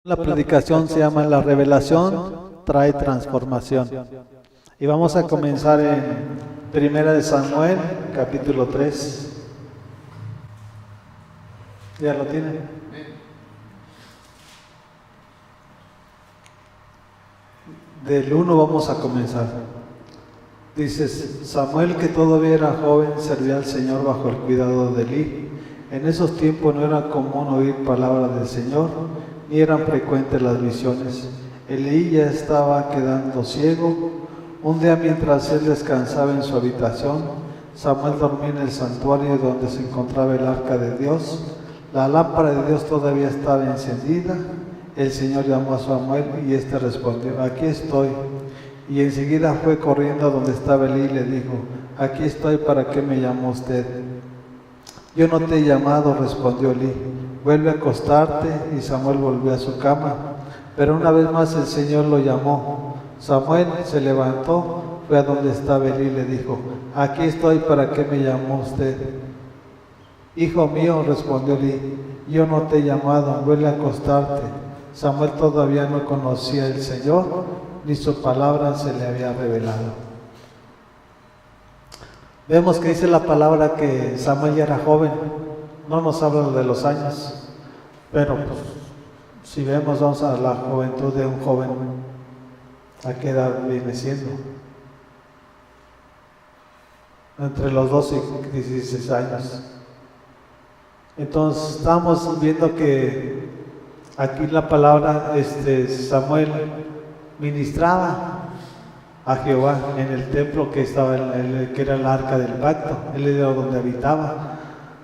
La predicación se llama La revelación trae transformación. Y vamos a comenzar en Primera de Samuel, capítulo 3. ¿Ya lo tienen? Del 1 vamos a comenzar. Dice: Samuel, que todavía era joven, servía al Señor bajo el cuidado de Elí. En esos tiempos no era común oír palabras del Señor, ni eran frecuentes las visiones. Elí ya estaba quedando ciego. Un día, mientras él descansaba en su habitación, Samuel dormía en el santuario donde se encontraba el arca de Dios. La lámpara de Dios todavía estaba encendida. El Señor llamó a Samuel y éste respondió: aquí estoy. Y enseguida fue corriendo a donde estaba Elí y le dijo: aquí estoy, ¿para qué me llamó usted? Yo no te he llamado, respondió Elí. Vuelve a acostarte. Y Samuel volvió a su cama. Pero una vez más el Señor lo llamó. Samuel se levantó, fue a donde estaba Elí y le dijo: aquí estoy, ¿para qué me llamó usted? Hijo mío, respondió Elí, yo no te he llamado, vuelve a acostarte. Samuel todavía no conocía al Señor, ni su palabra se le había revelado. Vemos que dice la palabra que Samuel ya era joven. No nos habla de los años, pero pues, si vemos, vamos a la juventud de un joven, ¿a qué edad viene siendo? Entre los 12 y 16 años. Entonces estamos viendo que aquí la palabra, Samuel ministraba a Jehová en el templo que estaba, que era el arca del pacto. Él era donde habitaba,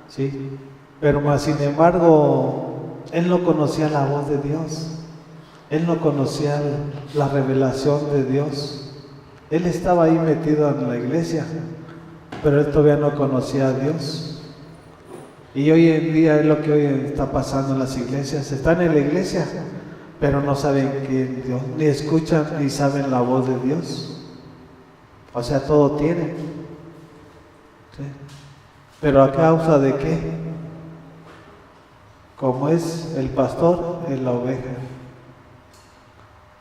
¿sí? Pero más sin embargo, él no conocía la voz de Dios. Él no conocía la revelación de Dios. Él estaba ahí metido en la iglesia, pero él todavía no conocía a Dios. Y hoy en día es lo que hoy está pasando en las iglesias. Están en la iglesia, pero no saben quién es Dios, ni escuchan ni saben la voz de Dios. O sea, todo tienen, ¿sí? Pero a causa de qué? Como es el pastor en la oveja.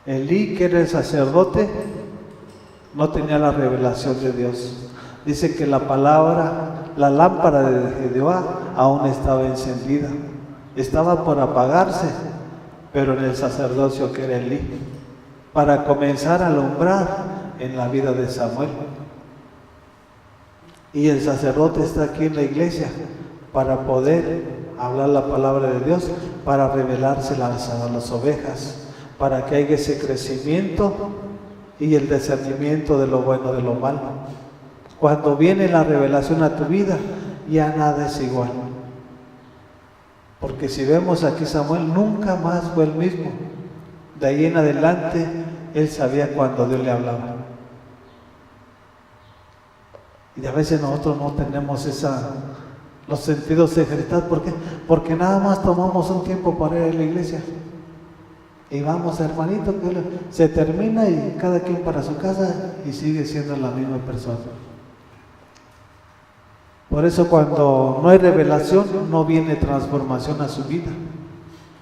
Elí, que era el sacerdote, no tenía la revelación de Dios. Dice que la lámpara de Jehová aún estaba encendida. Estaba por apagarse, pero en el sacerdocio que era Elí, para comenzar a alumbrar en la vida de Samuel. Y el sacerdote está aquí en la iglesia para poder hablar la palabra de Dios, para revelárselas a las ovejas, para que haya ese crecimiento y el discernimiento de lo bueno de lo malo. Cuando viene la revelación a tu vida, ya nada es igual. Porque si vemos aquí, Samuel nunca más fue el mismo. De ahí en adelante, él sabía cuando Dios le hablaba. Y a veces nosotros no tenemos los sentidos ejercitados. ¿Por qué? Porque nada más tomamos un tiempo para ir a la iglesia. Y vamos, hermanito, que se termina y cada quien para su casa y sigue siendo la misma persona. Por eso cuando no hay revelación, no viene transformación a su vida.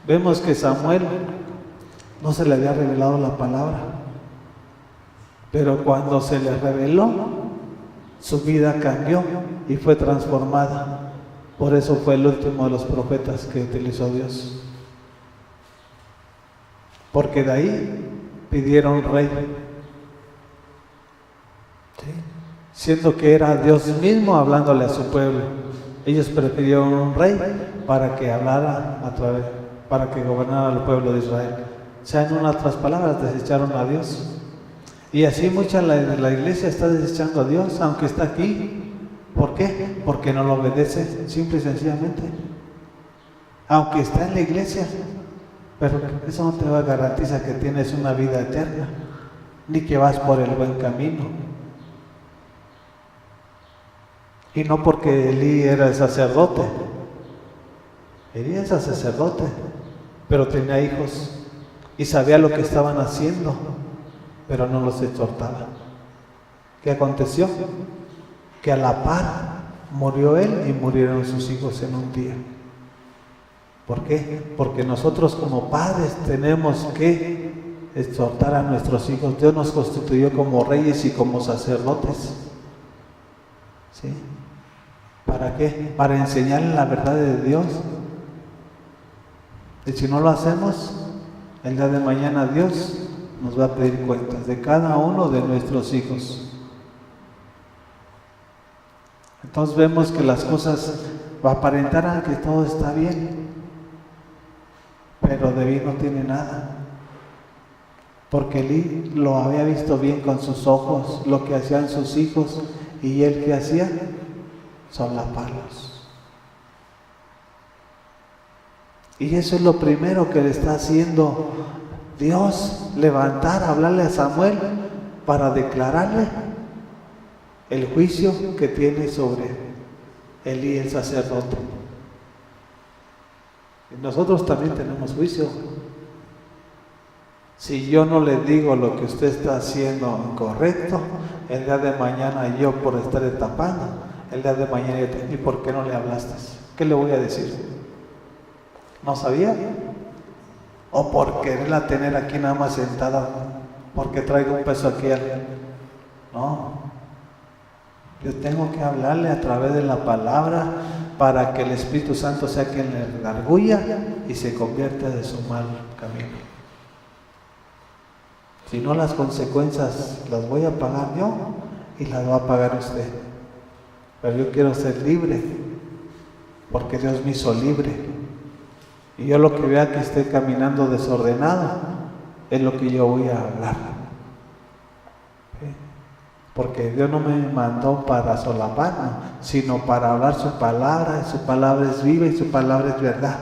Vemos que Samuel no se le había revelado la palabra, pero cuando se le reveló, su vida cambió y fue transformada. Por eso fue el último de los profetas que utilizó Dios. Porque de ahí pidieron rey, ¿sí? Siendo que era Dios mismo hablándole a su pueblo. Ellos prefirieron un rey para que hablara a través, para que gobernara al pueblo de Israel. O sea, en otras palabras, desecharon a Dios. Y así mucha la iglesia está desechando a Dios, aunque está aquí. ¿Por qué? Porque no lo obedece, simple y sencillamente. Aunque está en la iglesia, pero eso no te va a garantizar que tienes una vida eterna, ni que vas por el buen camino. Y no porque Elí era el sacerdote. Elí era sacerdote, pero tenía hijos y sabía lo que estaban haciendo, pero no los exhortaba. ¿Qué aconteció? Que a la par murió él y murieron sus hijos en un día. ¿Por qué? Porque nosotros como padres tenemos que exhortar a nuestros hijos. Dios nos constituyó como reyes y como sacerdotes. ¿Sí? ¿Para qué? Para enseñarles la verdad de Dios. Y si no lo hacemos, el día de mañana Dios nos va a pedir cuentas de cada uno de nuestros hijos. Entonces vemos que las cosas aparentarán que todo está bien, pero de bien no tiene nada. Porque Elí lo había visto bien con sus ojos, lo que hacían sus hijos, y él que hacía, solaparlos. Y eso es lo primero que le está haciendo Dios, levantar, hablarle a Samuel para declararle el juicio que tiene sobre Elí el sacerdote. Y nosotros también tenemos juicio. Si yo no le digo lo que usted está haciendo incorrecto, el día de mañana yo por estar tapando, el día de mañana yo te, ¿y por qué no le hablaste? ¿Qué le voy a decir? ¿No sabía? ¿O por quererla tener aquí nada más sentada porque traigo un peso aquí? No. Yo tengo que hablarle a través de la palabra para que el Espíritu Santo sea quien le redarguya y se convierta de su mal camino. Si no, las consecuencias las voy a pagar yo y las va a pagar usted. Pero yo quiero ser libre, porque Dios me hizo libre. Y yo lo que vea que esté caminando desordenado, es lo que yo voy a hablar. ¿Sí? Porque Dios no me mandó para solapar, ¿no? Sino para hablar su palabra, y su palabra es viva y su palabra es verdad.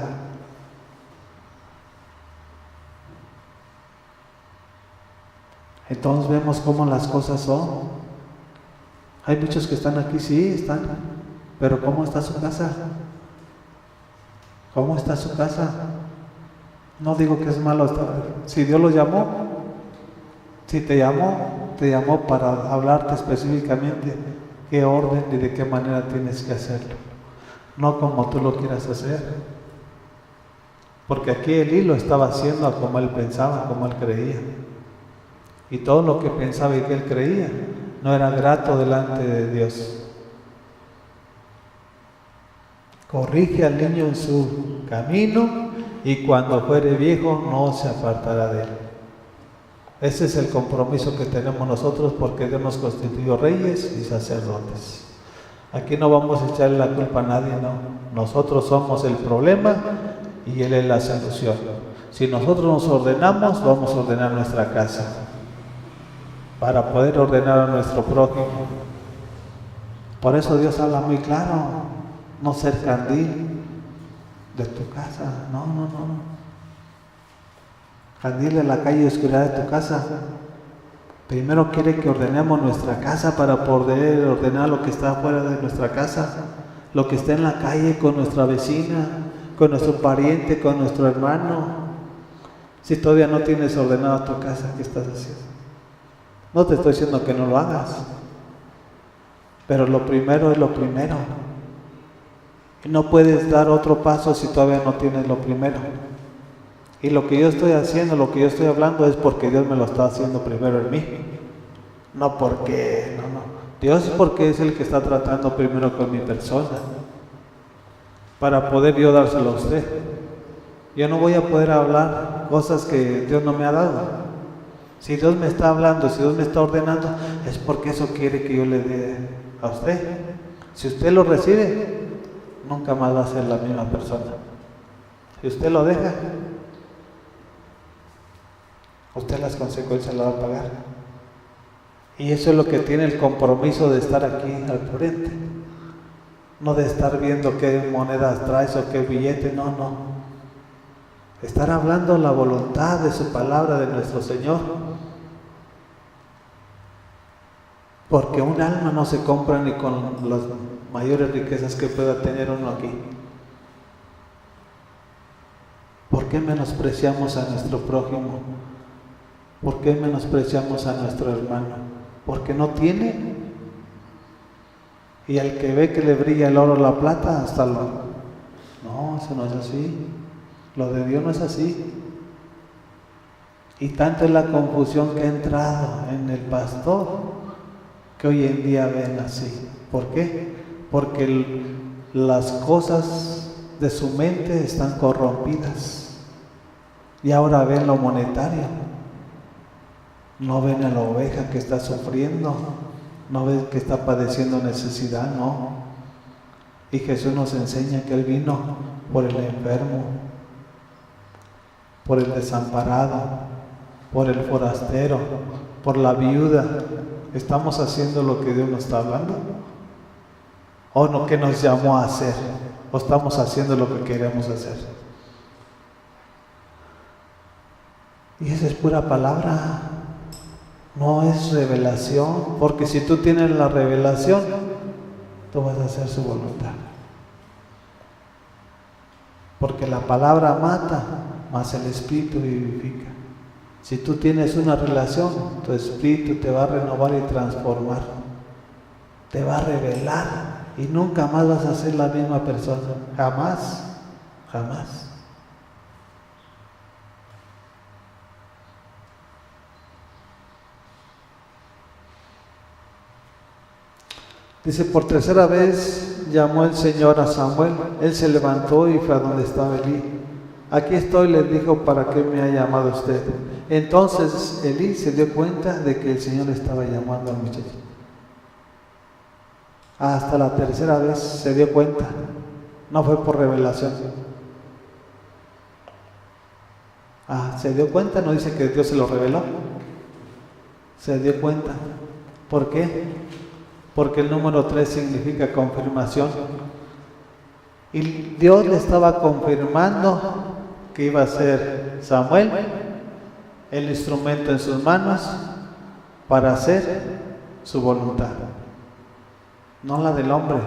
Entonces vemos cómo las cosas son. Hay muchos que están aquí, sí, están, pero ¿cómo está su casa? ¿Cómo está su casa? No digo que es malo estar. Si Dios lo llamó, si te llamó para hablarte específicamente qué orden y de qué manera tienes que hacerlo. No como tú lo quieras hacer. Porque aquí Elí lo estaba haciendo como él pensaba, como él creía. Y todo lo que pensaba y que él creía no era grato delante de Dios. Corrige al niño en su camino y cuando fuere viejo no se apartará de él. Ese es el compromiso que tenemos nosotros porque Dios nos constituyó reyes y sacerdotes. Aquí no vamos a echarle la culpa a nadie, no. Nosotros somos el problema y Él es la solución. Si nosotros nos ordenamos, vamos a ordenar nuestra casa para poder ordenar a nuestro prójimo. Por eso Dios habla muy claro. No ser candil de tu casa, no. Candil de la calle y oscuridad de tu casa. Primero quiere que ordenemos nuestra casa para poder ordenar lo que está fuera de nuestra casa, lo que está en la calle con nuestra vecina, con nuestro pariente, con nuestro hermano. Si todavía no tienes ordenada tu casa, ¿qué estás haciendo? No te estoy diciendo que no lo hagas, pero lo primero es lo primero. Y no puedes dar otro paso si todavía no tienes lo primero. Y lo que yo estoy haciendo, lo que yo estoy hablando es porque Dios me lo está haciendo primero en mí. No porque, no. Dios es porque es el que está tratando primero con mi persona. Para poder yo dárselo a usted. Yo no voy a poder hablar cosas que Dios no me ha dado. Si Dios me está hablando, si Dios me está ordenando, es porque eso quiere que yo le dé a usted. Si usted lo recibe, nunca más va a ser la misma persona. Si usted lo deja, usted las consecuencias las va a pagar. Y eso es lo que tiene el compromiso de estar aquí al frente. No de estar viendo qué monedas traes o qué billete, no. Estar hablando la voluntad de su palabra de nuestro Señor. Porque un alma no se compra ni con las mayores riquezas que pueda tener uno aquí. ¿Por qué menospreciamos a nuestro prójimo? ¿Por qué menospreciamos a nuestro hermano? Porque no tiene. Y al que ve que le brilla el oro o la plata, hasta lo... No, eso no es así. Lo de Dios no es así. Y tanto es la confusión que ha entrado en el pastor que hoy en día ven así. ¿Por qué? Porque las cosas de su mente están corrompidas y ahora ven lo monetario, no ven a la oveja que está sufriendo, no ven que está padeciendo necesidad, no. Y Jesús nos enseña que Él vino por el enfermo, por el desamparado, por el forastero, por la viuda. ¿Estamos haciendo lo que Dios nos está hablando? ¿O lo que nos llamó a hacer? ¿O estamos haciendo lo que queremos hacer? Y esa es pura palabra, no es revelación, porque si tú tienes la revelación, tú vas a hacer su voluntad. Porque la palabra mata, mas el Espíritu vivifica. Si tú tienes una relación, tu espíritu te va a renovar y transformar, te va a revelar y nunca más vas a ser la misma persona, jamás, jamás. Dice, por tercera vez llamó el Señor a Samuel, él se levantó y fue a donde estaba Elí. Aquí estoy, le dijo, ¿para qué me ha llamado usted? Entonces Elí se dio cuenta de que el Señor estaba llamando al muchacho. Hasta la tercera vez se dio cuenta, no fue por revelación. Se dio cuenta, no dice que Dios se lo reveló. Se dio cuenta. ¿Por qué? Porque el número 3 significa confirmación. Y Dios le estaba confirmando que iba a ser Samuel el instrumento en sus manos para hacer su voluntad. No la del hombre,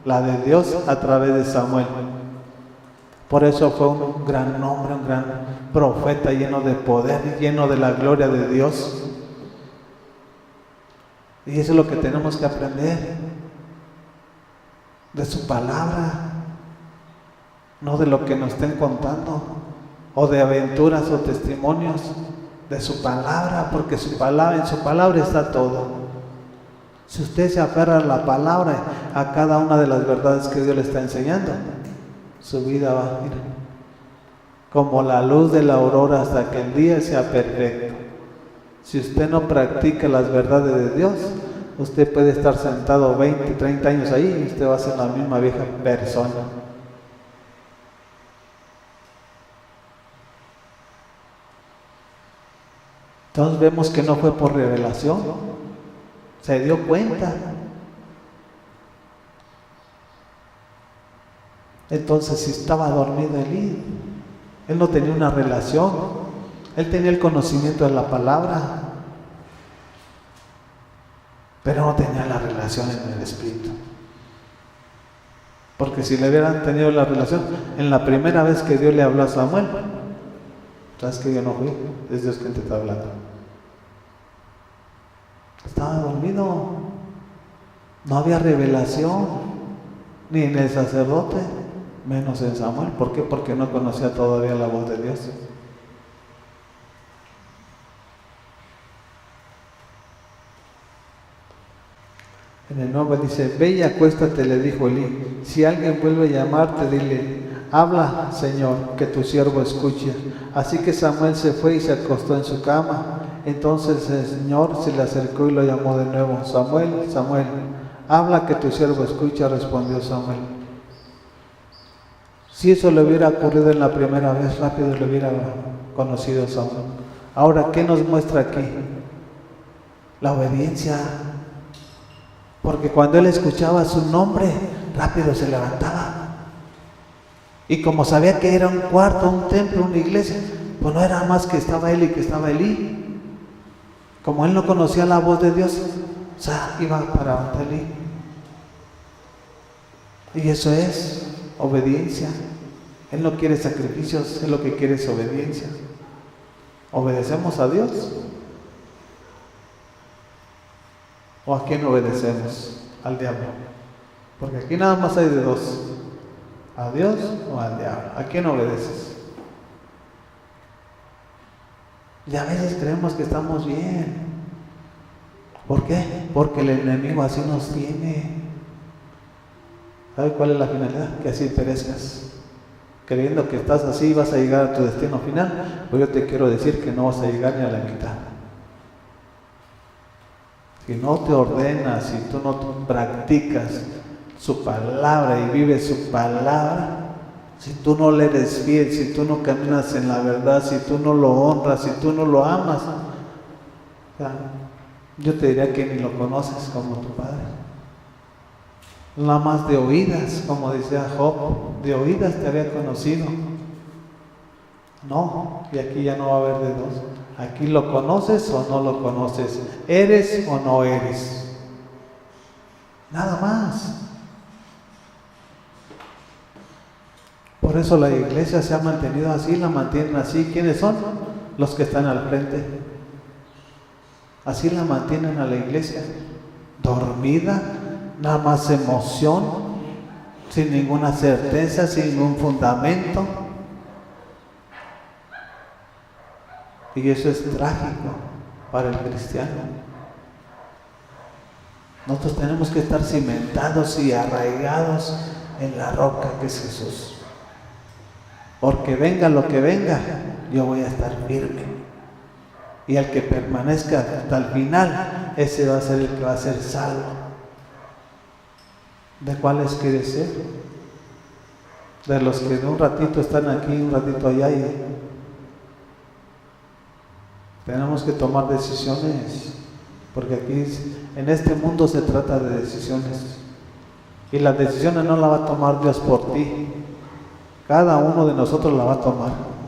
la de Dios a través de Samuel. Por eso fue un gran hombre, un gran profeta lleno de poder, lleno de la gloria de Dios. Y eso es lo que tenemos que aprender de su palabra, no de lo que nos estén contando, o de aventuras o testimonios, de su palabra, porque en su palabra está todo. Si usted se aferra a la palabra, a cada una de las verdades que Dios le está enseñando, su vida va a ir como la luz de la aurora hasta que el día sea perfecto. Si usted no practica las verdades de Dios, usted puede estar sentado 20, 30 años ahí y usted va a ser la misma vieja persona. Entonces vemos que no fue por revelación, se dio cuenta. Entonces, si estaba dormido Elí, él no tenía una relación, él tenía el conocimiento de la palabra, pero no tenía la relación en el Espíritu. Porque si le hubieran tenido la relación, en la primera vez que Dios le habló a Samuel, ¿sabes que yo no fui? Es Dios quien te está hablando. Estaba dormido, no había revelación, ni en el sacerdote, menos en Samuel. ¿Por qué? Porque no conocía todavía la voz de Dios. En el 9 dice, ve y acuéstate, le dijo Elí. Si alguien vuelve a llamarte, dile, habla, Señor, que tu siervo escuche. Así que Samuel se fue y se acostó en su cama. Entonces el Señor se le acercó y lo llamó de nuevo. Samuel, Samuel, habla, que tu siervo escucha, respondió Samuel. Si eso le hubiera ocurrido en la primera vez, rápido le hubiera conocido Samuel. Ahora, ¿qué nos muestra aquí? La obediencia. Porque cuando él escuchaba su nombre, rápido se levantaba. Y como sabía que era un cuarto, un templo, una iglesia, pues no era más que estaba él y que estaba Elí. Como él no conocía la voz de Dios, o sea, iba para Elí. Y eso es obediencia. Él no quiere sacrificios, él lo que quiere es obediencia. ¿Obedecemos a Dios? ¿O a quién obedecemos? Al diablo. Porque aquí nada más hay de dos: a Dios o al diablo. ¿A quién obedeces? Y a veces creemos que estamos bien. ¿Por qué? Porque el enemigo así nos tiene. ¿Sabe cuál es la finalidad? Que así perezcas. Creyendo que estás así y vas a llegar a tu destino final, pues yo te quiero decir que no vas a llegar ni a la mitad. Si no te ordenas, si tú no practicas su palabra y vives su palabra, si tú no le eres fiel, si tú no caminas en la verdad, si tú no lo honras, si tú no lo amas, yo te diría que ni lo conoces como tu padre. Nada más de oídas, como decía Job, de oídas te había conocido. No, y aquí ya no va a haber de dos. Aquí lo conoces o no lo conoces, eres o no eres. Nada más. Por eso la iglesia se ha mantenido así, la mantienen así. ¿Quiénes son? Los que están al frente. Así la mantienen a la iglesia, dormida, nada más emoción, sin ninguna certeza, sin ningún fundamento. Y eso es trágico para el cristiano. Nosotros tenemos que estar cimentados y arraigados en la roca que es Jesús. Porque venga lo que venga, yo voy a estar firme. Y el que permanezca hasta el final, ese va a ser el que va a ser salvo. ¿De cuáles quieres ser? De los que de un ratito están aquí, un ratito allá. Y tenemos que tomar decisiones, porque aquí en este mundo se trata de decisiones. Y las decisiones no las va a tomar Dios por ti. Cada uno de nosotros la va a tomar.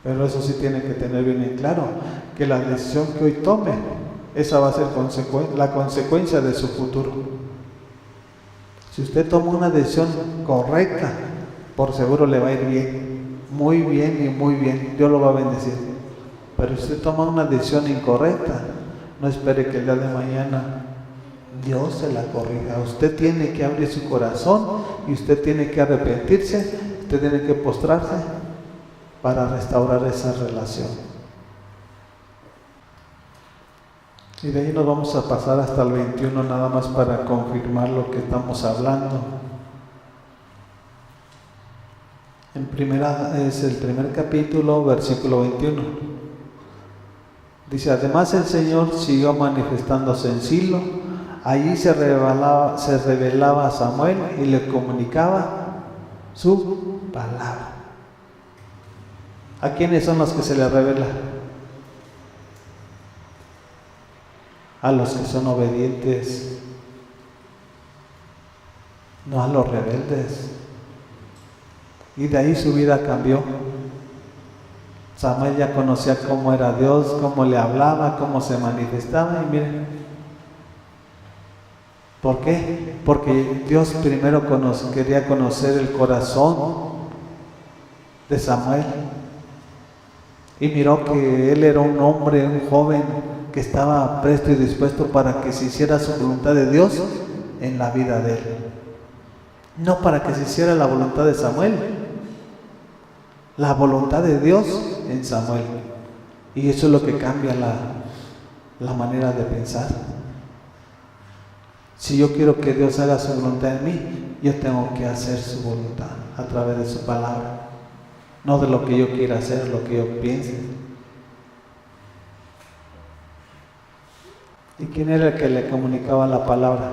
Pero eso sí tiene que tener bien en claro, que la decisión que hoy tome, esa va a ser la consecuencia de su futuro. Si usted toma una decisión correcta, por seguro le va a ir bien, muy bien y muy bien, Dios lo va a bendecir. Pero si usted toma una decisión incorrecta, no espere que el día de mañana Dios se la corrija. Usted tiene que abrir su corazón y usted tiene que arrepentirse, usted tiene que postrarse para restaurar esa relación. Y de ahí nos vamos a pasar hasta el 21 nada más para confirmar lo que estamos hablando. Es el primer capítulo, versículo 21. Dice, además el Señor siguió manifestándose en Silo. Allí se revelaba a Samuel y le comunicaba su palabra. ¿A quiénes son los que se le revela? A los que son obedientes, no a los rebeldes. Y de ahí su vida cambió. Samuel ya conocía cómo era Dios, cómo le hablaba, cómo se manifestaba, y miren, ¿por qué? Porque Dios primero quería conocer el corazón de Samuel. Y miró que él era un hombre, un joven que estaba presto y dispuesto para que se hiciera su voluntad de Dios en la vida de él. No para que se hiciera la voluntad de Samuel, la voluntad de Dios en Samuel. Y eso es lo que cambia la manera de pensar. Si yo quiero que Dios haga su voluntad en mí, yo tengo que hacer su voluntad a través de su palabra. No de lo que yo quiera hacer, lo que yo piense. ¿Y quién era el que le comunicaba la palabra?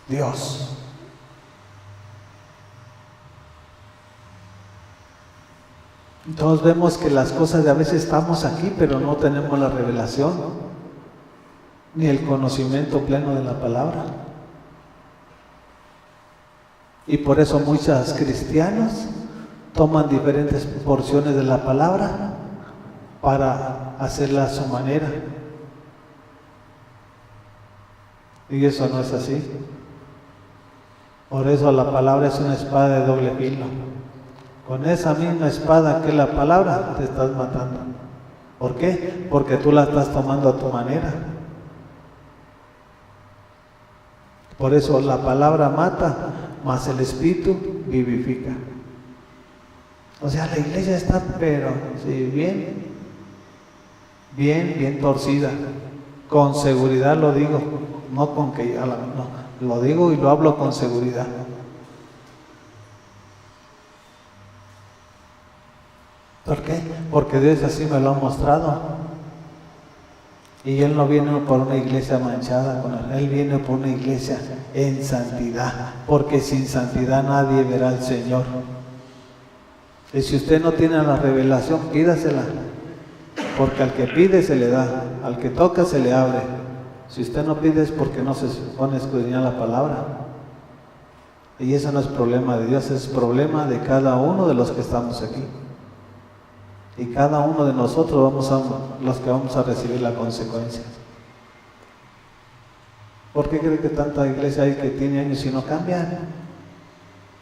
Dios. Todos vemos que las cosas de a veces estamos aquí, pero no tenemos la revelación, ni el conocimiento pleno de la palabra. Y por eso muchos cristianos toman diferentes porciones de la palabra para hacerla a su manera. Y eso no es así. Por eso la palabra es una espada de doble filo. Con esa misma espada que es la palabra, te estás matando. ¿Por qué? Porque tú la estás tomando a tu manera. Por eso la palabra mata, mas el Espíritu vivifica. O sea, la iglesia está, pero sí, bien torcida. Con seguridad lo digo, no con que no, lo digo y lo hablo con seguridad. ¿Por qué? Porque Dios así me lo ha mostrado. Y Él no viene por una iglesia manchada con Él viene por una iglesia en santidad, porque sin santidad nadie verá al Señor. Y si usted no tiene la revelación, pídasela, porque al que pide se le da, al que toca se le abre. Si usted no pide es porque no se pone a escudriñar la palabra. Y eso no es problema de Dios, es problema de cada uno de los que estamos aquí. Y cada uno de nosotros los que vamos a recibir la consecuencia. ¿Por qué cree que tanta iglesia hay que tiene años y no cambian?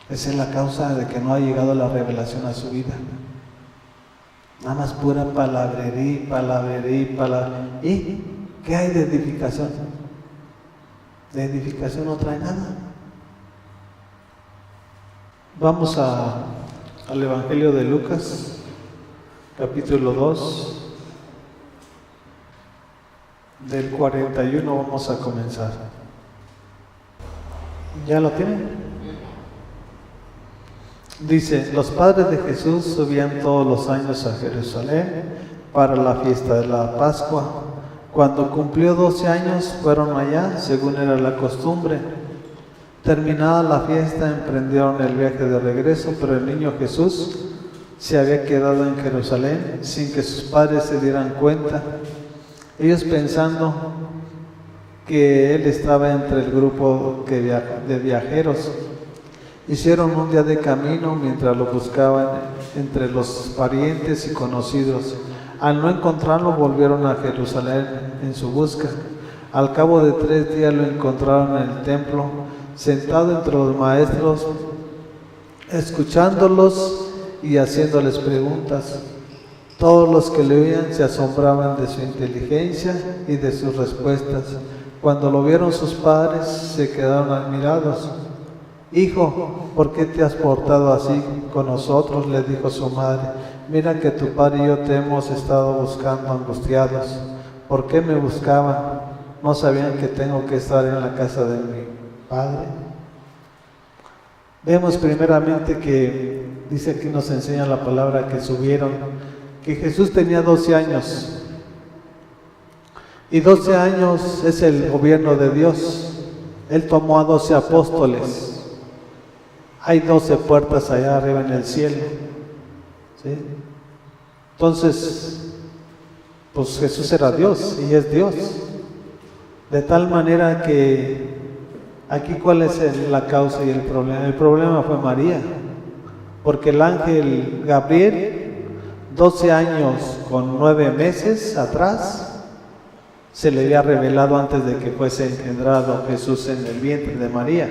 Esa es la causa de que no ha llegado la revelación a su vida. Nada más pura palabrería. ¿Y qué hay de edificación? De edificación no trae nada. Vamos al Evangelio de Lucas, capítulo 2, del 41 vamos a comenzar. ¿Ya lo tienen? Dice, los padres de Jesús subían todos los años a Jerusalén para la fiesta de la Pascua. Cuando cumplió 12 años fueron allá, según era la costumbre. Terminada la fiesta, emprendieron el viaje de regreso, pero el niño Jesús se había quedado en Jerusalén sin que sus padres se dieran cuenta. Ellos pensando que él estaba entre el grupo de viajeros, hicieron un día de camino mientras lo buscaban entre los parientes y conocidos. Al no encontrarlo, volvieron a Jerusalén en su busca. Al cabo de 3 días lo encontraron en el templo, sentado entre los maestros, escuchándolos y haciéndoles preguntas. Todos los que le oían se asombraban de su inteligencia y de sus respuestas. Cuando lo vieron sus padres, se quedaron admirados. Hijo, ¿por qué te has portado así con nosotros?, le dijo su madre. Mira que tu padre y yo te hemos estado buscando angustiados. ¿Por qué me buscaban? ¿No sabían que tengo que estar en la casa de mi padre? Vemos primeramente que dice aquí, nos enseña la palabra que subieron, que Jesús tenía 12 años. Y 12 años es el gobierno de Dios. Él tomó a 12 apóstoles. Hay 12 puertas allá arriba en el cielo. ¿Sí? Entonces, pues Jesús era Dios y es Dios. De tal manera que aquí, ¿cuál es la causa y el problema? El problema fue María, porque el ángel Gabriel, 12 años con 9 meses atrás, se le había revelado antes de que fuese engendrado Jesús en el vientre de María.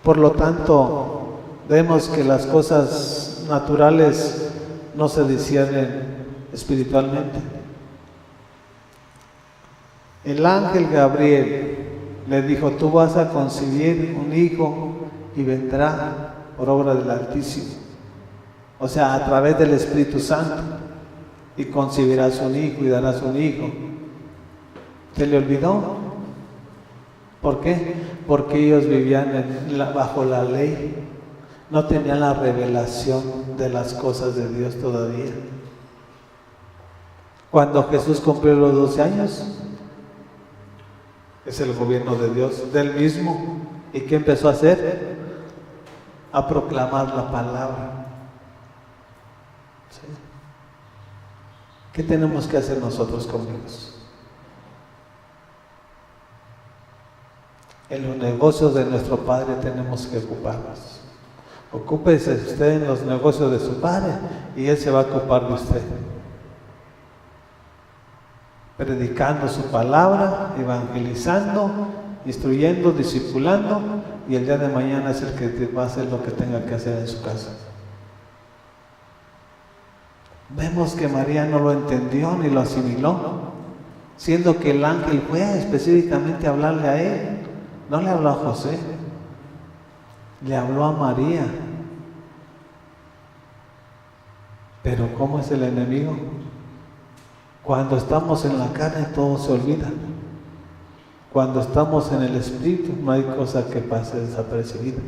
Por lo tanto, vemos que las cosas naturales no se disciernen espiritualmente. El ángel Gabriel le dijo, tú vas a concebir un hijo y vendrá por obra del Altísimo. O sea, a través del Espíritu Santo. Y concebirás un hijo y darás un hijo. ¿Se le olvidó? ¿Por qué? Porque ellos vivían bajo la ley. No tenían la revelación de las cosas de Dios todavía. Cuando Jesús cumplió los 12 años, es el gobierno de Dios, del mismo. ¿Y qué empezó a hacer? A proclamar la palabra. ¿Sí? ¿Qué tenemos que hacer nosotros conmigo? En los negocios de nuestro Padre tenemos que ocuparnos. Ocúpese usted en los negocios de su Padre y Él se va a ocupar de usted. Predicando su palabra, evangelizando, instruyendo, discipulando, y el día de mañana es el que va a hacer lo que tenga que hacer en su casa. Vemos que María no lo entendió ni lo asimiló, siendo que el ángel fue específicamente a hablarle a él, no le habló a José. le habló a María. Pero ¿cómo es el enemigo? Cuando estamos en la carne todo se olvida. Cuando estamos en el Espíritu no hay cosa que pase desapercibida.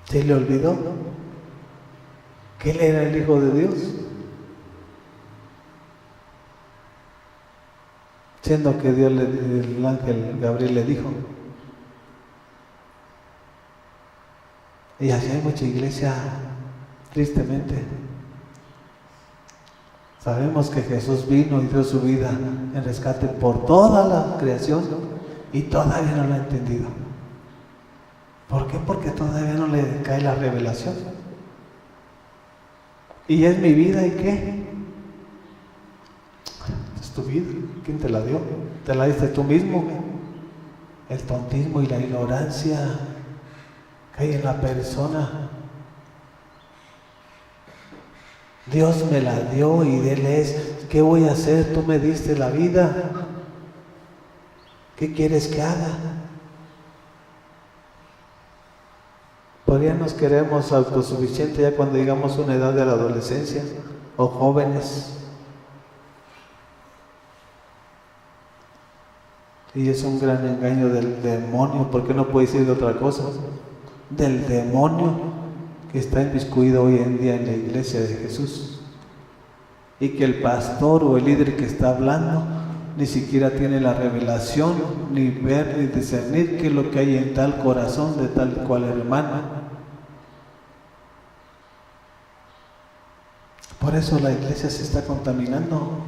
¿Se le olvidó que Él era el Hijo de Dios? Siendo que Dios, el ángel Gabriel le dijo. Y así hay mucha iglesia, tristemente. Sabemos que Jesús vino y dio su vida en rescate por toda la creación y todavía no lo ha entendido. ¿Por qué? Porque todavía no le cae la revelación. ¿Y es mi vida y qué? Es tu vida. ¿Quién te la dio? Te la diste tú mismo. El tontismo y la ignorancia que hay en la persona. Dios me la dio y de Él es. ¿Qué voy a hacer? Tú me diste la vida. ¿Qué quieres que haga? Por ya nos queremos autosuficientes ya cuando llegamos a una edad de la adolescencia o jóvenes. Y es un gran engaño del demonio, porque no puede decir de otra cosa, del demonio que está inmiscuido hoy en día en la iglesia de Jesús. Y que el pastor o el líder que está hablando ni siquiera tiene la revelación, ni ver, ni discernir qué es lo que hay en tal corazón de tal cual hermano. Por eso la iglesia se está contaminando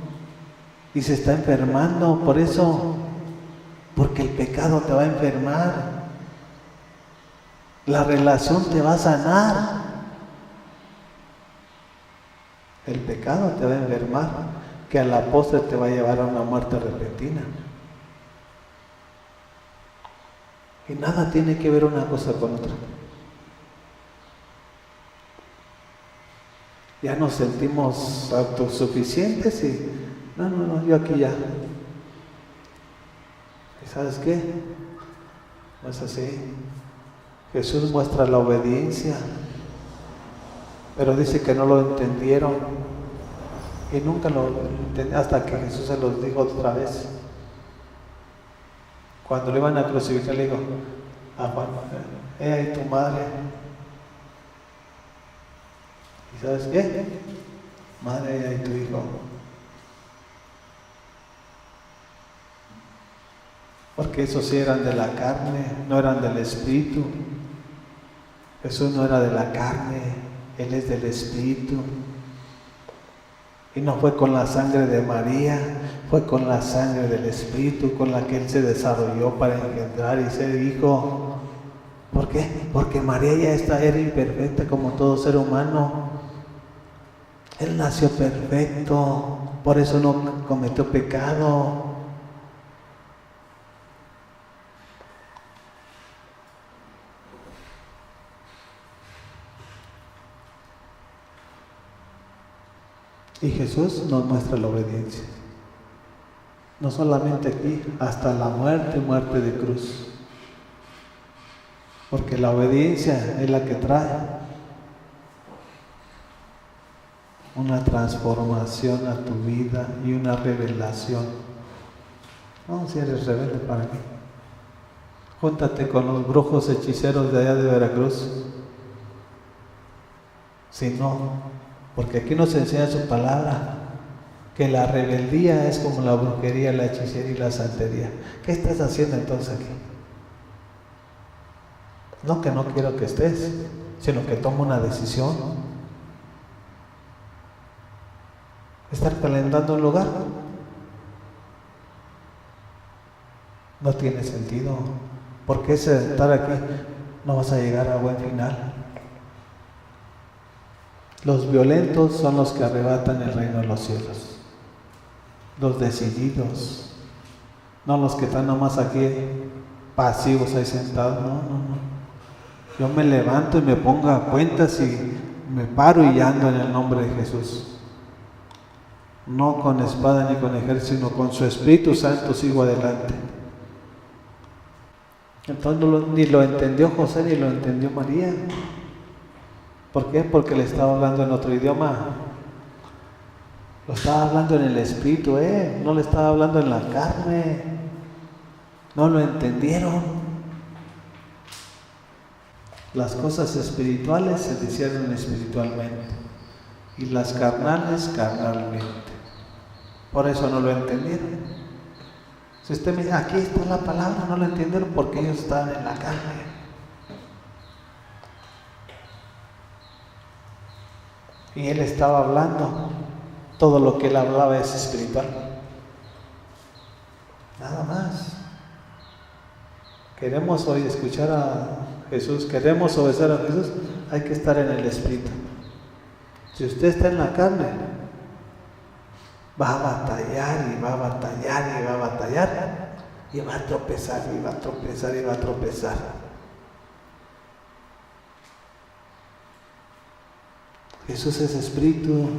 y se está enfermando, por eso, porque el pecado te va a enfermar, la relación te va a sanar, el pecado te va a enfermar, que a la postre te va a llevar a una muerte repentina. Y nada tiene que ver una cosa con otra. Ya nos sentimos autosuficientes y no, yo aquí ya. ¿Y sabes qué? No es así. Jesús muestra la obediencia, pero dice que no lo entendieron y nunca lo entendieron hasta que Jesús se los dijo otra vez. Cuando le iban a crucificar le dijo a Juan, ahí tu madre. ¿Y sabes qué? Madre y tu hijo. Porque esos sí eran de la carne, no eran del Espíritu. Jesús no era de la carne, Él es del Espíritu. Y no fue con la sangre de María, fue con la sangre del Espíritu con la que Él se desarrolló para engendrar y ser hijo. ¿Por qué? Porque María ya era imperfecta como todo ser humano. Él nació perfecto, por eso no cometió pecado. Y Jesús nos muestra la obediencia. No solamente aquí, hasta la muerte de cruz. Porque la obediencia es la que trae una transformación a tu vida y una revelación. No, si eres rebelde, ¿para qué? Júntate con los brujos hechiceros de allá de Veracruz. Si no, porque aquí nos enseña su palabra, que la rebeldía es como la brujería, la hechicería y la santería. ¿Qué estás haciendo entonces aquí? No que no quiero que estés, sino que toma una decisión. Estar calentando un lugar no tiene sentido, porque ese estar aquí no vas a llegar a buen final. Los violentos son los que arrebatan el reino de los cielos, los decididos, no los que están nomás aquí pasivos ahí sentados. No. Yo me levanto y me pongo a cuentas y me paro y ando en el nombre de Jesús. No con espada ni con ejército, sino con su Espíritu Santo sigo adelante. Entonces ni lo entendió José ni lo entendió María. ¿Por qué? Porque le estaba hablando en otro idioma. Lo estaba hablando en el espíritu, no le estaba hablando en la carne. No lo entendieron. Las cosas espirituales se disciernen espiritualmente y las carnales carnalmente. Por eso no lo entendieron. Si usted me dice, aquí está la palabra, no lo entendieron porque ellos estaban en la carne. Y él estaba hablando. Todo lo que él hablaba es espiritual. Nada más. Queremos hoy escuchar a Jesús, queremos obedecer a Jesús, hay que estar en el espíritu. Si usted está en la carne, va a batallar y va a batallar y va a batallar y va a tropezar y va a tropezar y va a tropezar. Jesús es espíritu.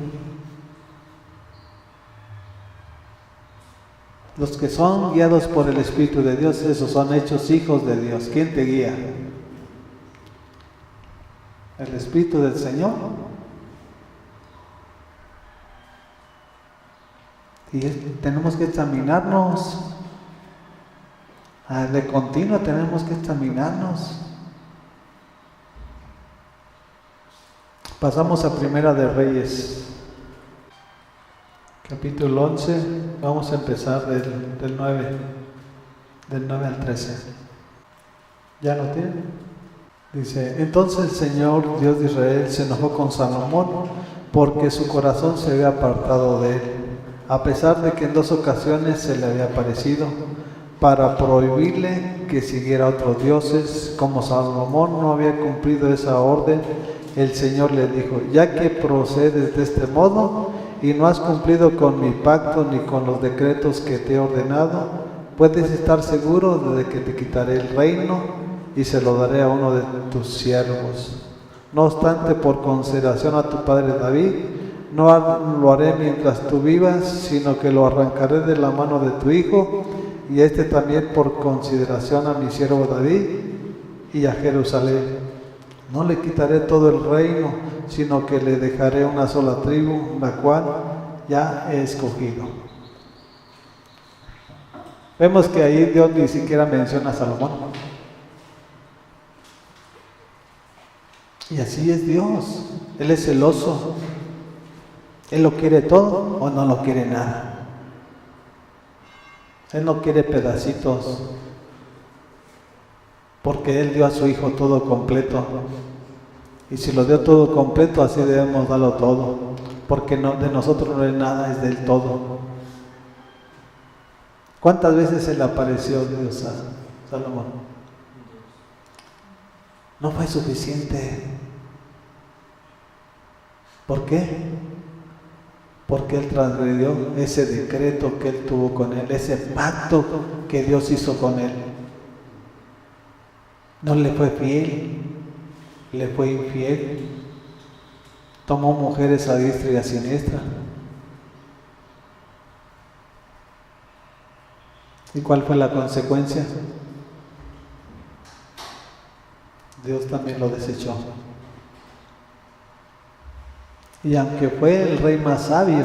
Los que son guiados por el Espíritu de Dios, esos son hechos hijos de Dios. ¿Quién te guía? ¿El Espíritu del Señor? Y tenemos que examinarnos. De continuo tenemos que examinarnos. Pasamos a Primera de Reyes, capítulo 11, vamos a empezar del 9 al 13. ¿Ya lo tienen? Dice, entonces el Señor, Dios de Israel, se enojó con Salomón porque su corazón se había apartado de él, a pesar de que en 2 ocasiones se le había aparecido, para prohibirle que siguiera a otros dioses. Como Salomón no había cumplido esa orden, el Señor le dijo, ya que procedes de este modo y no has cumplido con mi pacto ni con los decretos que te he ordenado, puedes estar seguro de que te quitaré el reino y se lo daré a uno de tus siervos. No obstante, por consideración a tu padre David, no lo haré mientras tú vivas, sino que lo arrancaré de la mano de tu hijo, y también por consideración a mi siervo David y a Jerusalén. No le quitaré todo el reino, sino que le dejaré una sola tribu, la cual ya he escogido. Vemos que ahí Dios ni siquiera menciona a Salomón. Y así es Dios. Él es celoso. Él lo quiere todo o no lo quiere nada. Él no quiere pedacitos, porque Él dio a su Hijo todo completo. Y si lo dio todo completo, así debemos darlo todo, porque de nosotros no es nada, es del todo. ¿Cuántas veces se le apareció Dios a Salomón? No fue suficiente. ¿Por qué? Porque él transgredió ese decreto que él tuvo con él, ese pacto que Dios hizo con él. No le fue fiel, le fue infiel. Tomó mujeres a diestra y a siniestra. ¿Y cuál fue la consecuencia? Dios también lo desechó. Y aunque fue el rey más sabio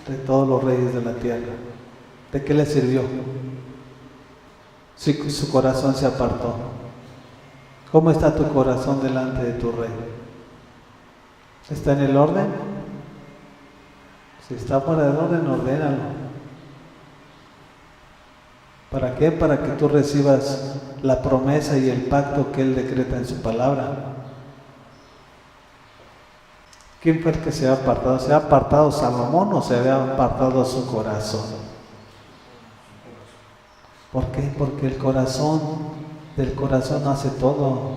de todos los reyes de la tierra, ¿de qué le sirvió? Si su corazón se apartó. ¿Cómo está tu corazón delante de tu rey? ¿Está en el orden? Si está fuera del orden, ordénalo. ¿Para qué? Para que tú recibas la promesa y el pacto que Él decreta en su palabra. ¿Quién fue el que se ha apartado? ¿Se ha apartado Salomón o se había apartado su corazón? ¿Por qué? Porque el corazón, del corazón hace todo.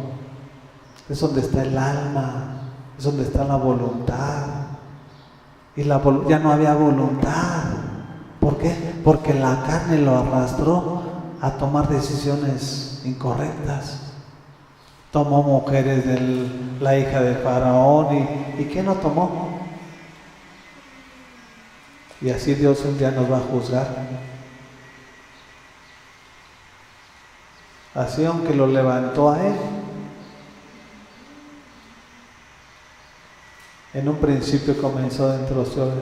Es donde está el alma, es donde está la voluntad. Y ya no había voluntad. ¿Por qué? Porque la carne lo arrastró a tomar decisiones incorrectas. Tomó mujeres de la hija de Faraón ¿y qué no tomó? Y así Dios un día nos va a juzgar. Así, aunque lo levantó a él, en un principio comenzó dentro de él,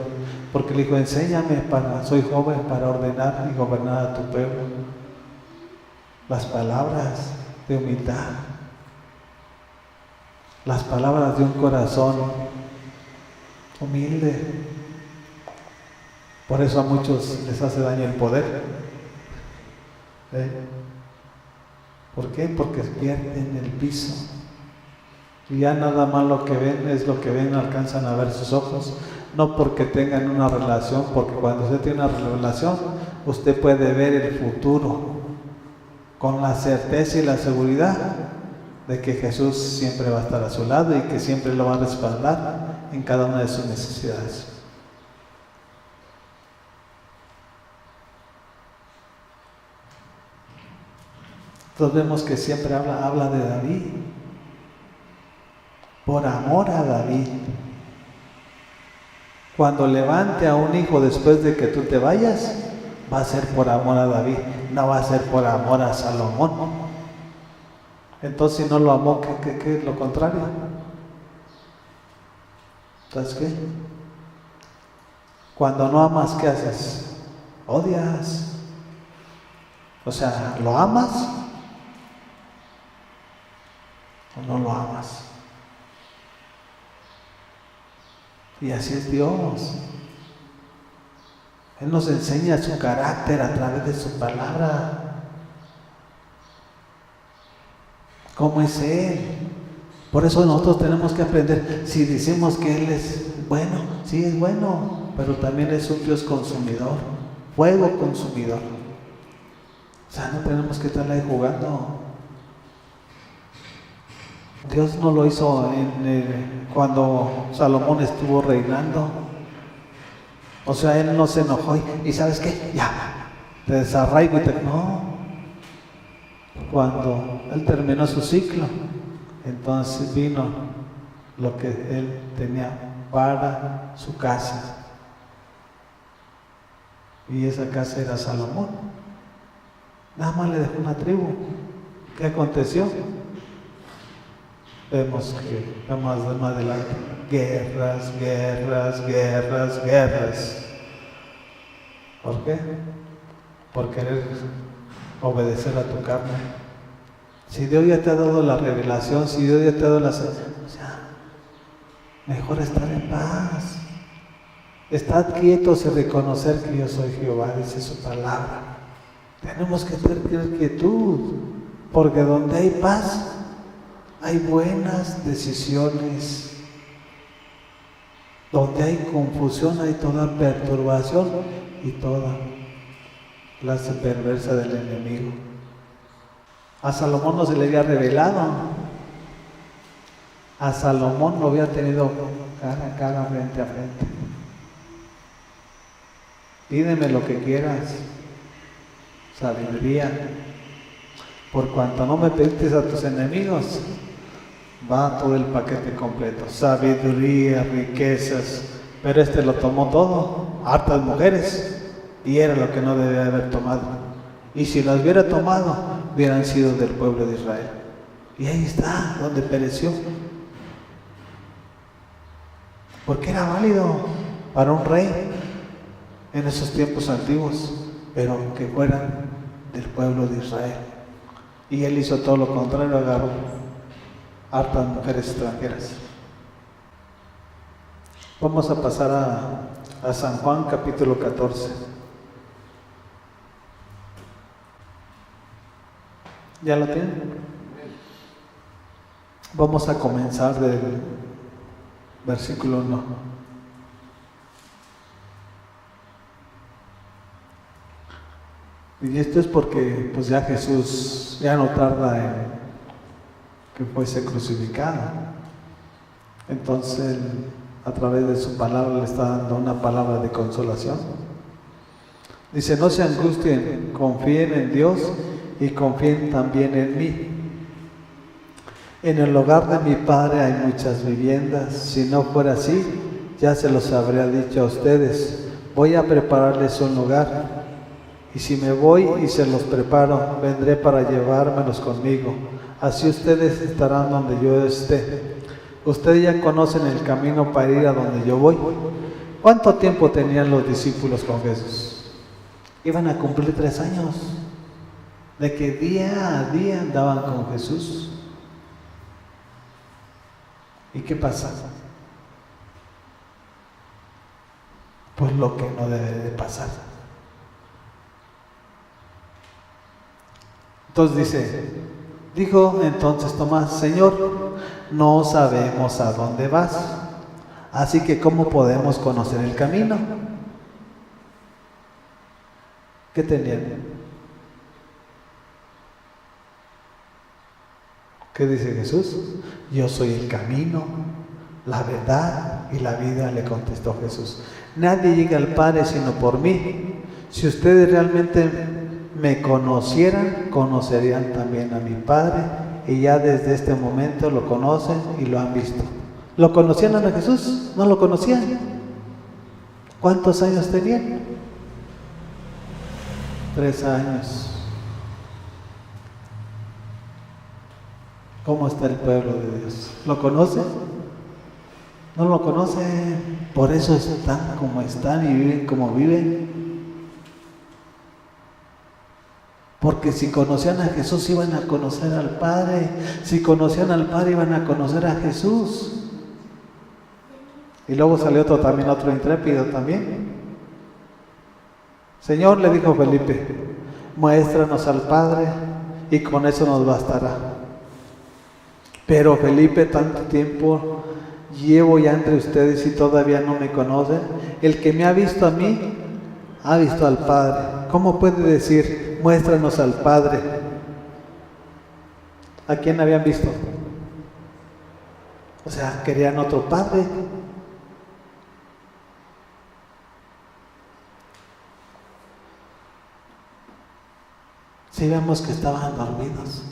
porque le dijo: enséñame, soy joven para ordenar y gobernar a tu pueblo. Las palabras de humildad, las palabras de un corazón humilde. Por eso a muchos les hace daño el poder. ¿Por qué? Porque pierden el piso. Y ya nada más lo que ven es lo que ven, alcanzan a ver sus ojos. No porque tengan una relación, porque cuando usted tiene una relación, usted puede ver el futuro con la certeza y la seguridad de que Jesús siempre va a estar a su lado y que siempre lo va a respaldar en cada una de sus necesidades. Entonces vemos que siempre habla de David, por amor a David. Cuando levante a un hijo después de que tú te vayas, va a ser por amor a David, no va a ser por amor a Salomón. Entonces, si no lo amó, ¿qué es lo contrario? Entonces, ¿qué? Cuando no amas, ¿qué haces? Odias. O sea, ¿lo amas o no lo amas? Y así es Dios. Él nos enseña su carácter a través de su palabra. ¿Cómo es Él? Por eso nosotros tenemos que aprender. Si decimos que Él es bueno, sí es bueno, pero también es un Dios consumidor, fuego consumidor. O sea, no tenemos que estar ahí jugando. Dios no lo hizo cuando Salomón estuvo reinando. O sea, Él no se enojó y ¿sabes qué? Ya, te desarraigo y te... No. Cuando Él terminó su ciclo, entonces vino lo que Él tenía para su casa. Y esa casa era Salomón. Nada más le dejó una tribu. ¿Qué aconteció? Vemos que más adelante, guerras. ¿Por qué? Por querer obedecer a tu carne. Si Dios ya te ha dado la revelación, si Dios ya te ha dado la sensación, mejor estar en paz. Estad quietos y reconocer que yo soy Jehová, dice su palabra. Tenemos que tener quietud, porque donde hay paz, hay buenas decisiones. Donde hay confusión, hay toda perturbación y toda clase perversa del enemigo. A Salomón no se le había revelado. A Salomón lo había tenido cara a cara, frente a frente. Pídeme lo que quieras. Sabiduría. Por cuanto no me pediste a tus enemigos, va todo el paquete completo. Sabiduría, riquezas. Pero lo tomó todo. Hartas mujeres. Y era lo que no debía haber tomado. Y si las hubiera tomado, hubieran sido del pueblo de Israel. Y ahí está, donde pereció. Porque era válido para un rey en esos tiempos antiguos, pero que fueran del pueblo de Israel. Y él hizo todo lo contrario, agarró hartas mujeres extranjeras. Vamos a pasar a San Juan capítulo 14. ¿Ya lo tienen? Vamos a comenzar del versículo 1. Y esto es porque pues ya Jesús ya no tarda en que fuese crucificado. Entonces a través de su palabra le está dando una palabra de consolación. Dice: no se angustien, confíen en Dios y confíen también en mí. En el hogar de mi Padre hay muchas viviendas. Si no fuera así, ya se los habría dicho a ustedes. Voy a prepararles un lugar. Y si me voy y se los preparo, vendré para llevármelos conmigo. Así ustedes estarán donde yo esté. Ustedes ya conocen el camino para ir a donde yo voy. ¿Cuánto tiempo tenían los discípulos con Jesús? Iban a cumplir 3 años. De que día a día andaban con Jesús. ¿Y qué pasa? Pues lo que no debe de pasar. Entonces dijo entonces Tomás: Señor, no sabemos a dónde vas, así que ¿cómo podemos conocer el camino? ¿Qué tenían? ¿Qué dice Jesús? Yo soy el camino, la verdad y la vida, le contestó Jesús. Nadie llega al Padre sino por mí. Si ustedes realmente me conocieran, conocerían también a mi Padre, y ya desde este momento lo conocen y lo han visto. ¿Lo conocían a Jesús? ¿No lo conocían? ¿Cuántos años tenían? 3 años. ¿Cómo está el pueblo de Dios? ¿Lo conoce? No lo conoce. Por eso están como están y viven como viven. Porque si conocían a Jesús iban a conocer al Padre. Si conocían al Padre iban a conocer a Jesús. Y luego salió otro intrépido también. Señor, le dijo Felipe, muéstranos al Padre y con eso nos bastará. Pero Felipe, tanto tiempo llevo ya entre ustedes y todavía no me conocen. El que me ha visto a mí, ha visto al Padre. ¿Cómo puede decir, muéstranos al Padre? ¿A quién habían visto? O sea, querían otro Padre. Sí vemos que estaban dormidos.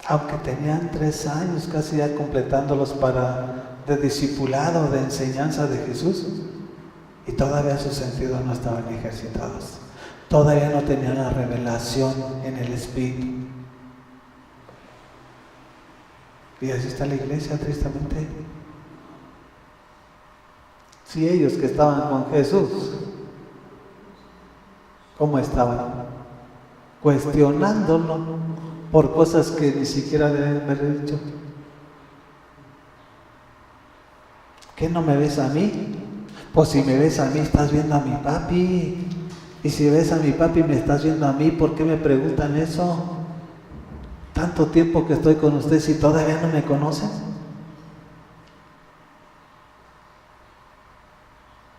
Aunque tenían 3 años casi ya completándolos de discipulado, de enseñanza de Jesús, y todavía sus sentidos no estaban ejercitados, todavía no tenían la revelación en el Espíritu. Y así está la iglesia, tristemente. Si ellos que estaban con Jesús, ¿cómo estaban? Cuestionándolo por cosas que ni siquiera deben haber dicho. ¿Qué no me ves a mí? Pues si me ves a mí, estás viendo a mi papi. Y si ves a mi papi, me estás viendo a mí. ¿Por qué me preguntan eso? Tanto tiempo que estoy con ustedes y todavía no me conocen.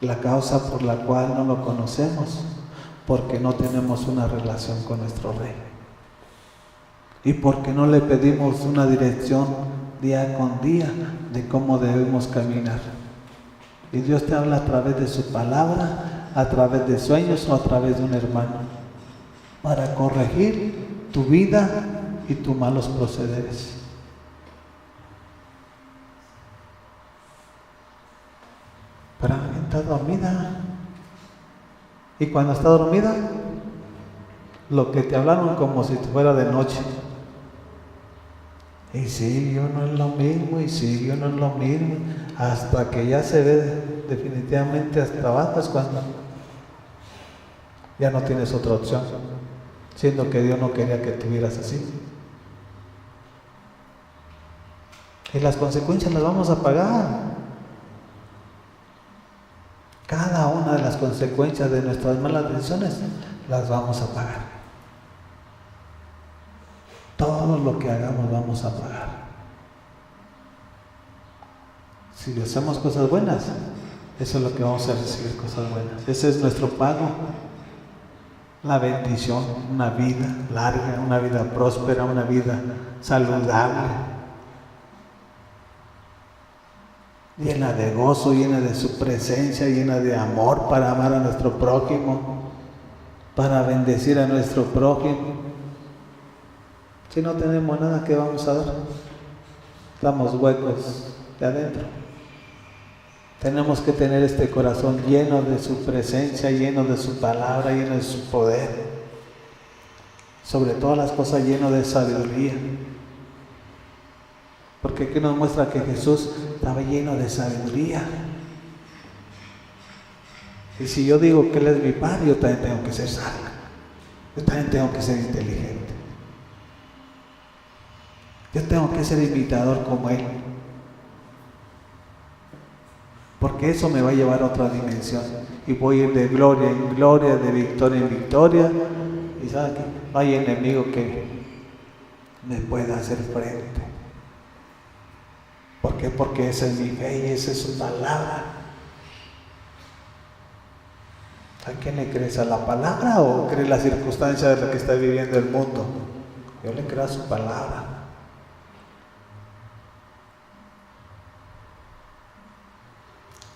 La causa por la cual no lo conocemos, porque no tenemos una relación con nuestro Rey. Y porque no le pedimos una dirección día con día de cómo debemos caminar. Y Dios te habla a través de su palabra, a través de sueños o a través de un hermano, para corregir tu vida y tus malos procederes. Pero alguien está dormida. Y cuando está dormida, lo que te hablaron como si fuera de noche. Y siguió no es lo mismo, y siguió no es lo mismo, hasta que ya se ve definitivamente hasta abajo, es cuando ya no tienes otra opción, siendo que Dios no quería que tuvieras así. Y las consecuencias las vamos a pagar. Cada una de las consecuencias de nuestras malas decisiones las vamos a pagar. Todo lo que hagamos vamos a pagar. Si hacemos cosas buenas, eso es lo que vamos a recibir, cosas buenas. Ese es nuestro pago. La bendición, una vida larga, una vida próspera, una vida saludable, llena de gozo, llena de su presencia, llena de amor para amar a nuestro prójimo, para bendecir a nuestro prójimo. Si no tenemos nada, ¿qué vamos a dar? Estamos huecos de adentro. Tenemos que tener este corazón lleno de su presencia, lleno de su palabra, lleno de su poder. Sobre todas las cosas lleno de sabiduría. Porque aquí nos muestra que Jesús estaba lleno de sabiduría. Y si yo digo que Él es mi Padre, yo también tengo que ser sabio. Yo también tengo que ser inteligente. Yo tengo que ser imitador como Él. Porque eso me va a llevar a otra dimensión. Y voy a ir de gloria en gloria, de victoria en victoria. Y ¿sabe qué? No hay enemigo que me pueda hacer frente. ¿Por qué? Porque esa es mi fe y esa es su palabra. ¿A quién le crees? ¿A la palabra o crees la circunstancia de lo que está viviendo el mundo? Yo le creo a su palabra.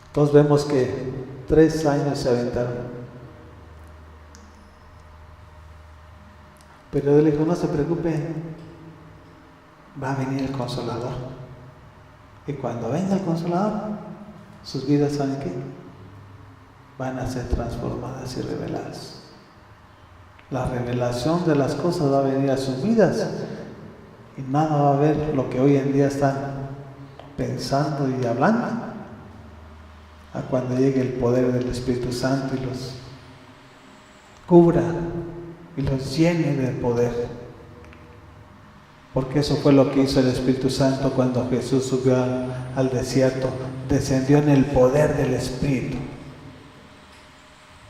Entonces vemos que 3 años se aventaron. Pero él dijo, no se preocupe, va a venir el Consolador. Y cuando venga el Consolador, sus vidas, ¿saben qué? Van a ser transformadas y reveladas. La revelación de las cosas va a venir a sus vidas. Y nada va a ver lo que hoy en día están pensando y hablando. A cuando llegue el poder del Espíritu Santo y los cubra y los llene de poder. Porque eso fue lo que hizo el Espíritu Santo cuando Jesús subió al desierto. Descendió en el poder del Espíritu.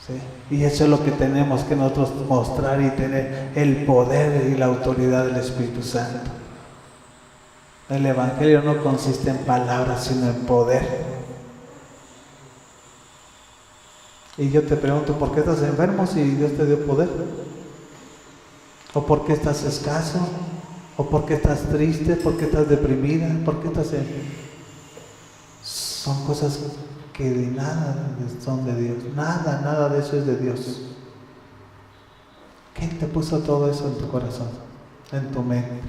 ¿Sí? Y eso es lo que tenemos que nosotros mostrar y tener el poder y la autoridad del Espíritu Santo. El Evangelio no consiste en palabras, sino en poder. Y yo te pregunto, ¿por qué estás enfermo si Dios te dio poder? ¿O por qué estás escaso? ¿O por qué estás triste? ¿Por qué estás deprimida? ¿Por qué estás Son cosas que de nada son de Dios. Nada de eso es de Dios. ¿Quién te puso todo eso en tu corazón? En tu mente.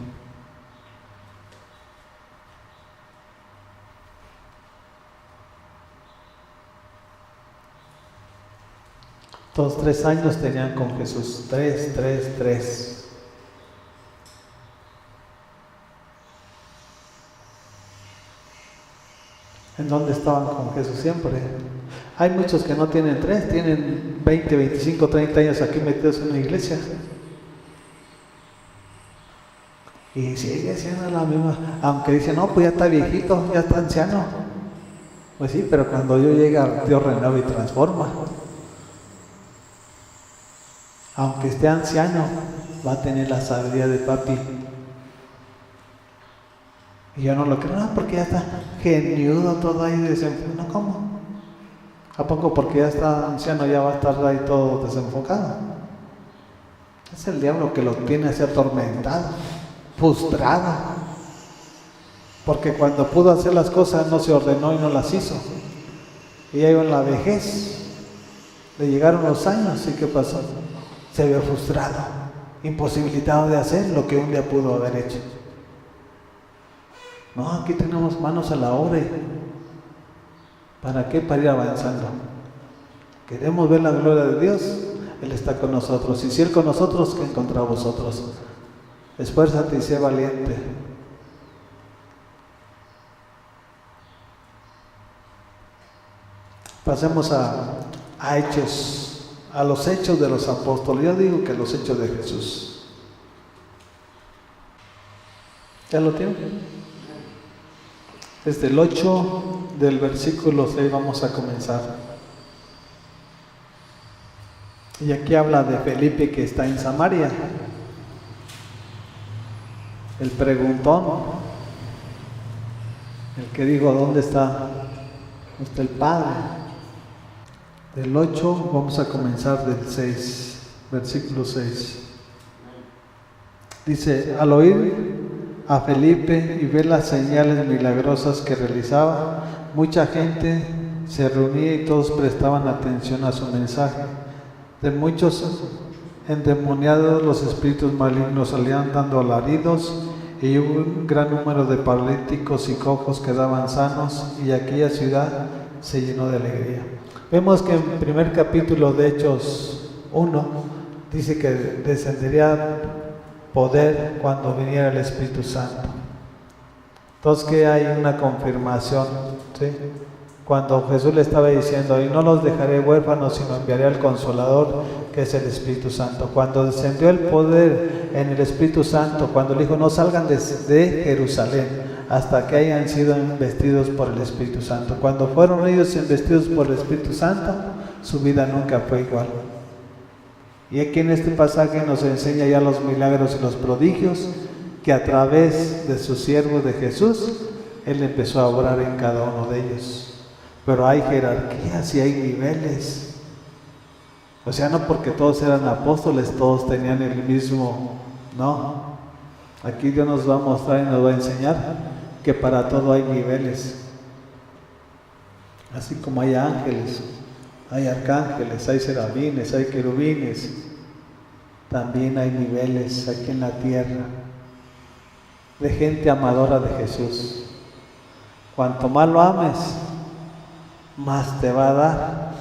Todos 3 años tenían con Jesús. 3. ¿En dónde estaban con Jesús siempre? Hay muchos que no tienen 3, tienen 20, 25, 30 años aquí metidos en la iglesia. Y sigue siendo la misma, aunque dicen, no, pues ya está viejito, ya está anciano. Pues sí, pero cuando yo llegue, Dios renueva y transforma. Aunque esté anciano, va a tener la sabiduría de papi. Y yo no lo creo, no, porque ya está geniudo todo ahí desenfocado. No, ¿cómo? ¿A poco porque ya está anciano ya va a estar ahí todo desenfocado? Es el diablo que lo tiene así atormentado, frustrado. Porque cuando pudo hacer las cosas no se ordenó y no las hizo. Y ya iba en la vejez. Le llegaron los años y ¿qué pasó? Se vio frustrado, imposibilitado de hacer lo que un día pudo haber hecho. No, aquí tenemos manos a la obra. ¿Para qué? Para ir avanzando. Queremos ver la gloria de Dios, Él está con nosotros. Y si Él con nosotros, ¿qué contra vosotros? Esfuérzate y sé valiente. Pasemos a Hechos. A los hechos de los apóstoles. Yo digo que los hechos de Jesús. ¿Ya lo tienen? Desde el 8 del versículo 6 vamos a comenzar. Y aquí habla de Felipe que está en Samaria. El preguntón. El que dijo, ¿dónde está el Padre? Del 8 vamos a comenzar del 6, versículo 6. Dice, al oír a Felipe y ver las señales milagrosas que realizaba, mucha gente se reunía y todos prestaban atención a su mensaje. De muchos endemoniados los espíritus malignos salían dando alaridos y un gran número de paralíticos y cojos quedaban sanos, y aquella ciudad se llenó de alegría. Vemos que en el primer capítulo de Hechos 1 dice que descendería poder cuando viniera el Espíritu Santo. Entonces que hay una confirmación, ¿sí? Cuando Jesús le estaba diciendo, y no los dejaré huérfanos, sino enviaré al Consolador, que es el Espíritu Santo. Cuando descendió el poder en el Espíritu Santo, cuando le dijo, no salgan de Jerusalén hasta que hayan sido investidos por el Espíritu Santo. Cuando fueron ellos investidos por el Espíritu Santo, su vida nunca fue igual. Y aquí en este pasaje nos enseña ya los milagros y los prodigios, que a través de sus siervos de Jesús, Él empezó a obrar en cada uno de ellos. Pero hay jerarquías y hay niveles. O sea, no porque todos eran apóstoles, todos tenían el mismo, no. Aquí Dios nos va a mostrar y nos va a enseñar que para todo hay niveles. Así como hay ángeles, hay arcángeles, hay serafines, hay querubines, también hay niveles aquí en la tierra de gente amadora de Jesús. Cuanto más lo ames, más te va a dar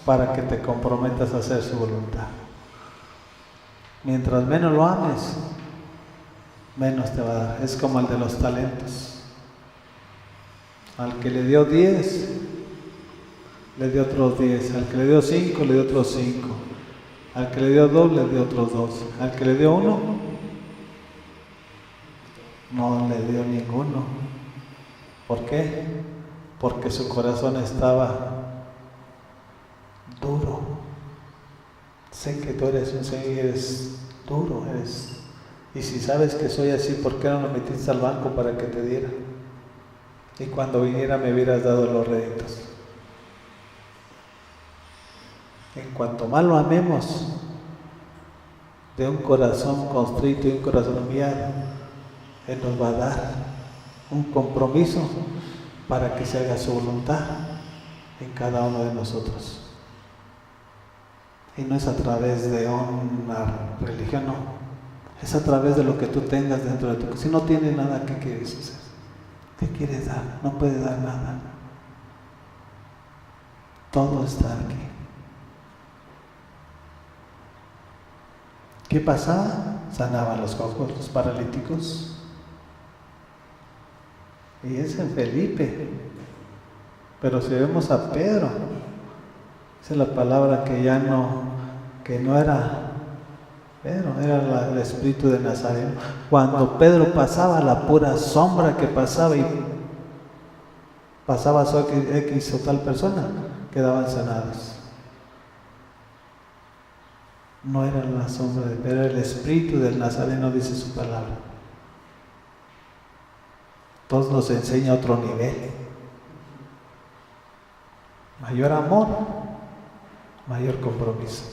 para que te comprometas a hacer su voluntad. Mientras menos lo ames, menos te va a dar. Es como el de los talentos. Al que le dio 10, le dio otros 10. Al que le dio 5, le dio otros 5. Al que le dio 2, le dio otros 2. Al que le dio 1, no le dio ninguno. ¿Por qué? Porque su corazón estaba duro. Sé que tú eres un Señor y eres duro, y si sabes que soy así, ¿por qué no lo metiste al banco para que te diera? Y cuando viniera me hubieras dado los réditos. En cuanto más lo amemos, de un corazón constrito y un corazón humillado, Él nos va a dar un compromiso para que se haga su voluntad en cada uno de nosotros. Y no es a través de una religión, no. Es a través de lo que tú tengas dentro de tu. Si no tienes nada, ¿qué quieres hacer? ¿Qué quieres dar? No puedes dar nada. Todo está aquí. ¿Qué pasaba? Sanaban los cojos, los paralíticos. Y es en Felipe. Pero si vemos a Pedro, esa es la palabra que ya no era Pedro, era el espíritu de Nazareno. Cuando Pedro pasaba, la pura sombra que pasaba y pasaba a X o tal persona, quedaban sanados. No era la sombra de Pedro, era el espíritu del Nazareno, dice su palabra. Entonces nos enseña otro nivel. Mayor amor, mayor compromiso.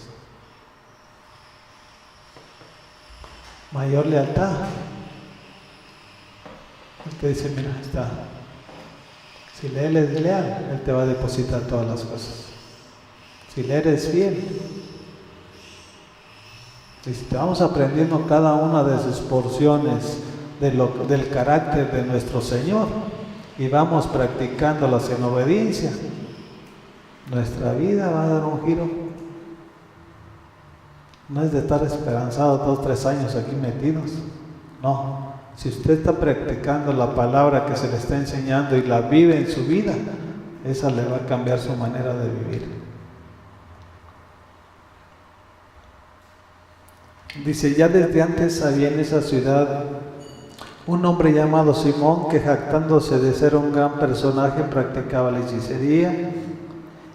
Mayor lealtad. Usted dice, mira, está. Si le eres leal, Él te va a depositar todas las cosas. Si le eres fiel, y si te vamos aprendiendo cada una de sus porciones del carácter de nuestro Señor y vamos practicándolas en obediencia, nuestra vida va a dar un giro. No es de estar esperanzado 2 o 3 años aquí metidos. No, si usted está practicando la palabra que se le está enseñando y la vive en su vida, esa le va a cambiar su manera de vivir. Dice, ya desde antes había en esa ciudad un hombre llamado Simón que, jactándose de ser un gran personaje, practicaba la hechicería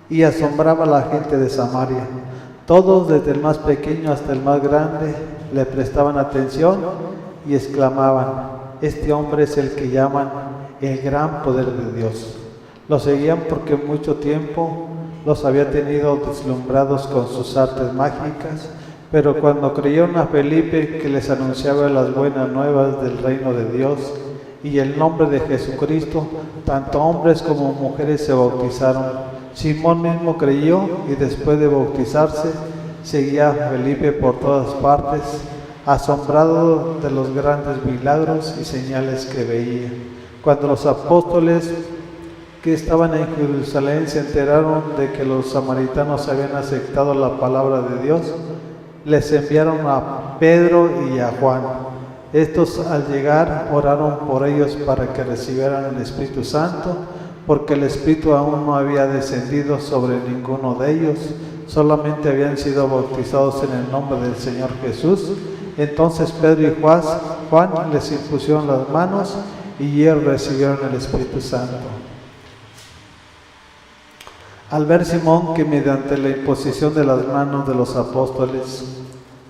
y asombraba a la gente de Samaria. Todos, desde el más pequeño hasta el más grande, le prestaban atención y exclamaban, este hombre es el que llaman el gran poder de Dios. Lo seguían porque mucho tiempo los había tenido deslumbrados con sus artes mágicas, pero cuando creyeron a Felipe que les anunciaba las buenas nuevas del reino de Dios y el nombre de Jesucristo, tanto hombres como mujeres se bautizaron. Simón mismo creyó y después de bautizarse seguía a Felipe por todas partes, asombrado de los grandes milagros y señales que veía. Cuando los apóstoles que estaban en Jerusalén se enteraron de que los samaritanos habían aceptado la palabra de Dios, les enviaron a Pedro y a Juan. Estos al llegar oraron por ellos para que recibieran el Espíritu Santo, porque el Espíritu aún no había descendido sobre ninguno de ellos, solamente habían sido bautizados en el nombre del Señor Jesús. Entonces Pedro y Juan les impusieron las manos y ellos recibieron el Espíritu Santo. Al ver Simón que mediante la imposición de las manos de los apóstoles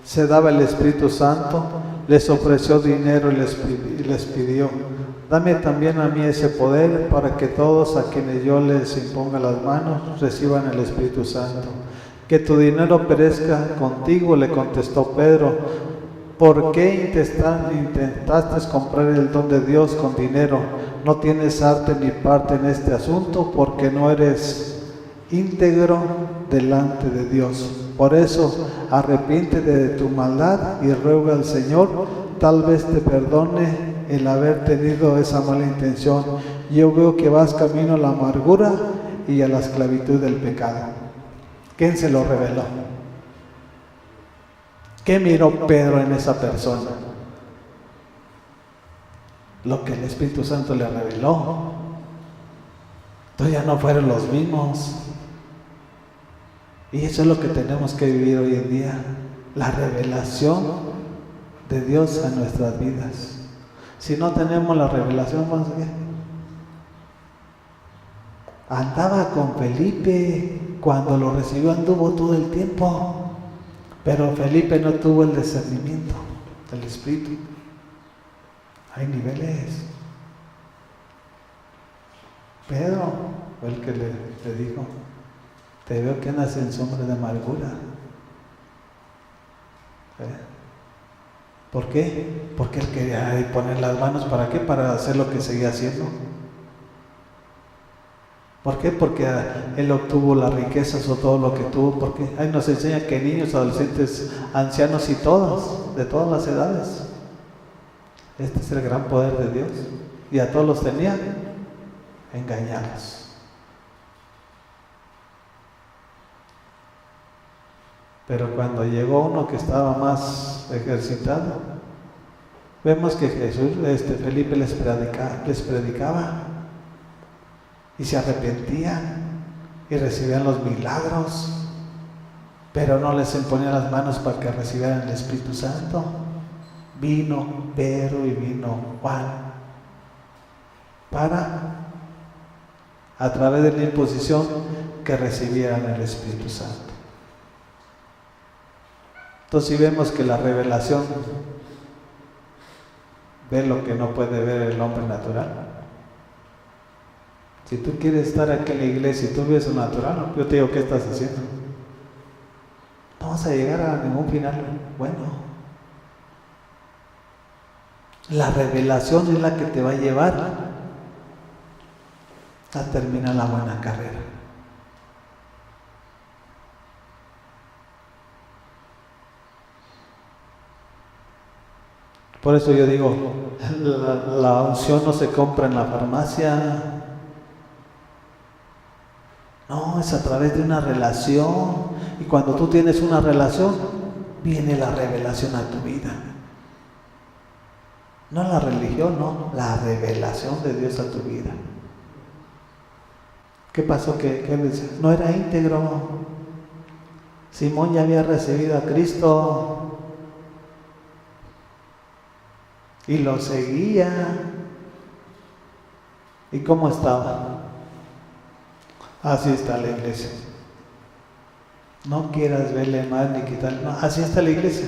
se daba el Espíritu Santo, les ofreció dinero y les pidió: dame también a mí ese poder para que todos a quienes yo les imponga las manos reciban el Espíritu Santo. Que tu dinero perezca contigo, le contestó Pedro. ¿Por qué intentaste comprar el don de Dios con dinero? No tienes arte ni parte en este asunto, porque no eres íntegro delante de Dios. Por eso, arrepiéntete de tu maldad y ruega al Señor, tal vez te perdone el haber tenido esa mala intención. Yo veo que vas camino a la amargura y a la esclavitud del pecado. ¿Quién se lo reveló? ¿Qué miró Pedro en esa persona? Lo que el Espíritu Santo le reveló. Entonces ya no fueron los mismos. Y eso es lo que tenemos que vivir hoy en día, la revelación de Dios a nuestras vidas. Si no tenemos la revelación, vamos bien. Andaba con Felipe, cuando lo recibió anduvo todo el tiempo, pero Felipe no tuvo el discernimiento del Espíritu. Hay niveles. Pedro fue el que le dijo: te veo que andas en sombra de amargura. ¿Por qué? Porque él quería poner las manos. ¿Para qué? Para hacer lo que seguía haciendo. ¿Por qué? Porque él obtuvo las riquezas o todo lo que tuvo. Porque ahí nos enseña que niños, adolescentes, ancianos y todos, de todas las edades. Este es el gran poder de Dios. Y a todos los tenía engañados. Pero cuando llegó uno que estaba más ejercitado, vemos que Felipe les predicaba y se arrepentían y recibían los milagros, pero no les imponía las manos para que recibieran el Espíritu Santo. Vino Pedro y vino Juan para, a través de la imposición, que recibieran el Espíritu Santo. Entonces, si vemos que la revelación ve lo que no puede ver el hombre natural. Si tú quieres estar aquí en la iglesia y tú ves lo natural, yo te digo: ¿qué estás haciendo? No vas a llegar a ningún final bueno. La revelación es la que te va a llevar a terminar la buena carrera. Por eso yo digo, la unción no se compra en la farmacia. No, es a través de una relación. Y cuando tú tienes una relación, viene la revelación a tu vida. No la religión, no, la revelación de Dios a tu vida. ¿Qué pasó? ¿Qué no era íntegro? Simón ya había recibido a Cristo y lo seguía. ¿Y cómo estaba? Así está la iglesia. No quieras verle mal ni quitarle, no, así está la iglesia.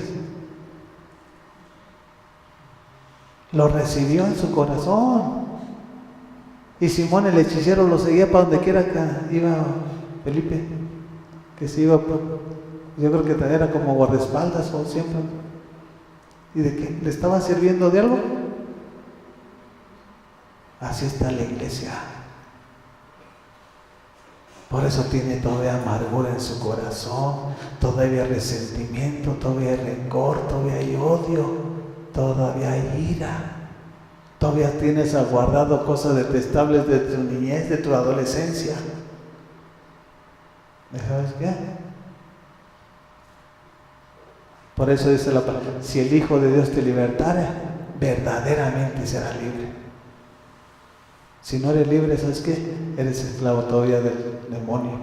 Lo recibió en su corazón. Y Simón el hechicero lo seguía para donde quiera que iba Felipe, que se iba, yo creo que era como guardaespaldas o siempre. ¿Y de qué? ¿Le estaba sirviendo de algo? Así está la iglesia. Por eso tiene todavía amargura en su corazón, todavía hay resentimiento, todavía hay rencor, todavía hay odio, todavía hay ira. Todavía tienes guardado cosas detestables de tu niñez, de tu adolescencia. ¿Sabes qué? Por eso dice la palabra, si el Hijo de Dios te libertare, verdaderamente serás libre. Si no eres libre, ¿sabes qué? Eres esclavo todavía del demonio.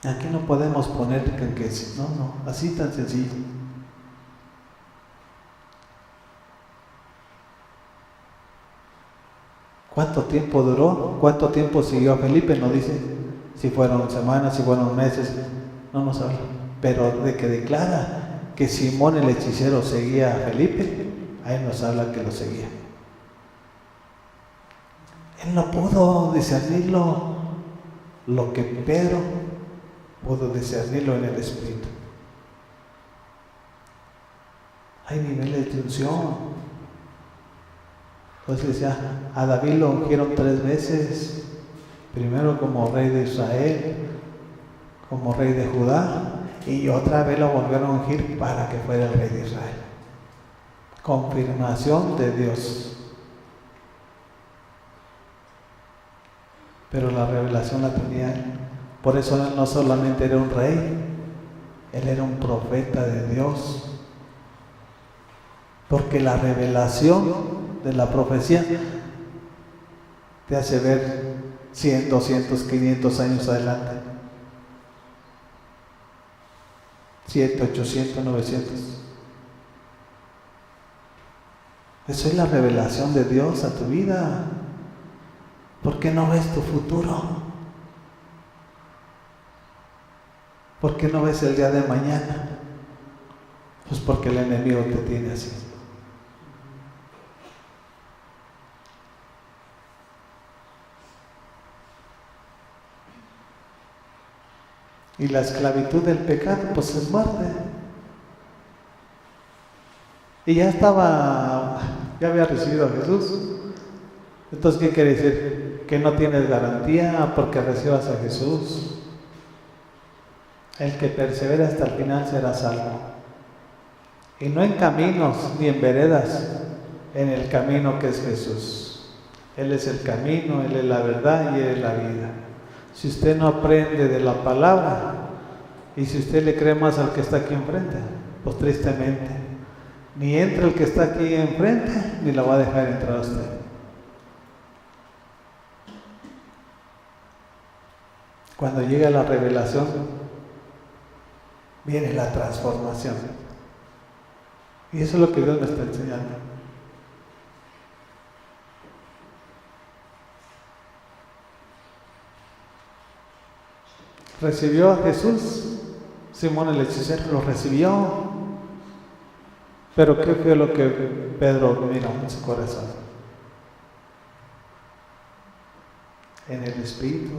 Aquí no podemos poner que no, así tan sencillo. ¿Cuánto tiempo duró? ¿Cuánto tiempo siguió a Felipe? No dice si fueron semanas, si fueron meses, no nos habla. Pero de que declara que Simón el hechicero seguía a Felipe, ahí nos habla que lo seguía. Él no pudo discernirlo, lo que Pedro pudo discernirlo en el Espíritu. Hay niveles de unción. Pues decía, a David lo ungieron 3 veces, primero como rey de Israel, como rey de Judá, y otra vez lo volvieron a ungir para que fuera el rey de Israel. Confirmación de Dios. Pero la revelación la tenía él. Por eso él no solamente era un rey, él era un profeta de Dios. Porque la revelación de la profecía te hace ver 100, 200, 500 años adelante. 7, 800, 900. Eso es la revelación de Dios a tu vida. ¿Por qué no ves tu futuro? ¿Por qué no ves el día de mañana? Pues porque el enemigo te tiene así. Y la esclavitud del pecado, pues es muerte. Y ya había recibido a Jesús. Entonces, ¿qué quiere decir? Que no tienes garantía porque recibas a Jesús. El que persevera hasta el final será salvo. Y no en caminos ni en veredas, en el camino que es Jesús. Él es el camino, Él es la verdad y Él es la vida. Si usted no aprende de la palabra y si usted le cree más al que está aquí enfrente, pues tristemente, ni entra el que está aquí enfrente, ni la va a dejar entrar a usted. Cuando llega la revelación, viene la transformación. Y eso es lo que Dios me está enseñando. Recibió a Jesús, Simón el hechicero lo recibió. Pero ¿qué fue lo que Pedro miró en su corazón? En el Espíritu.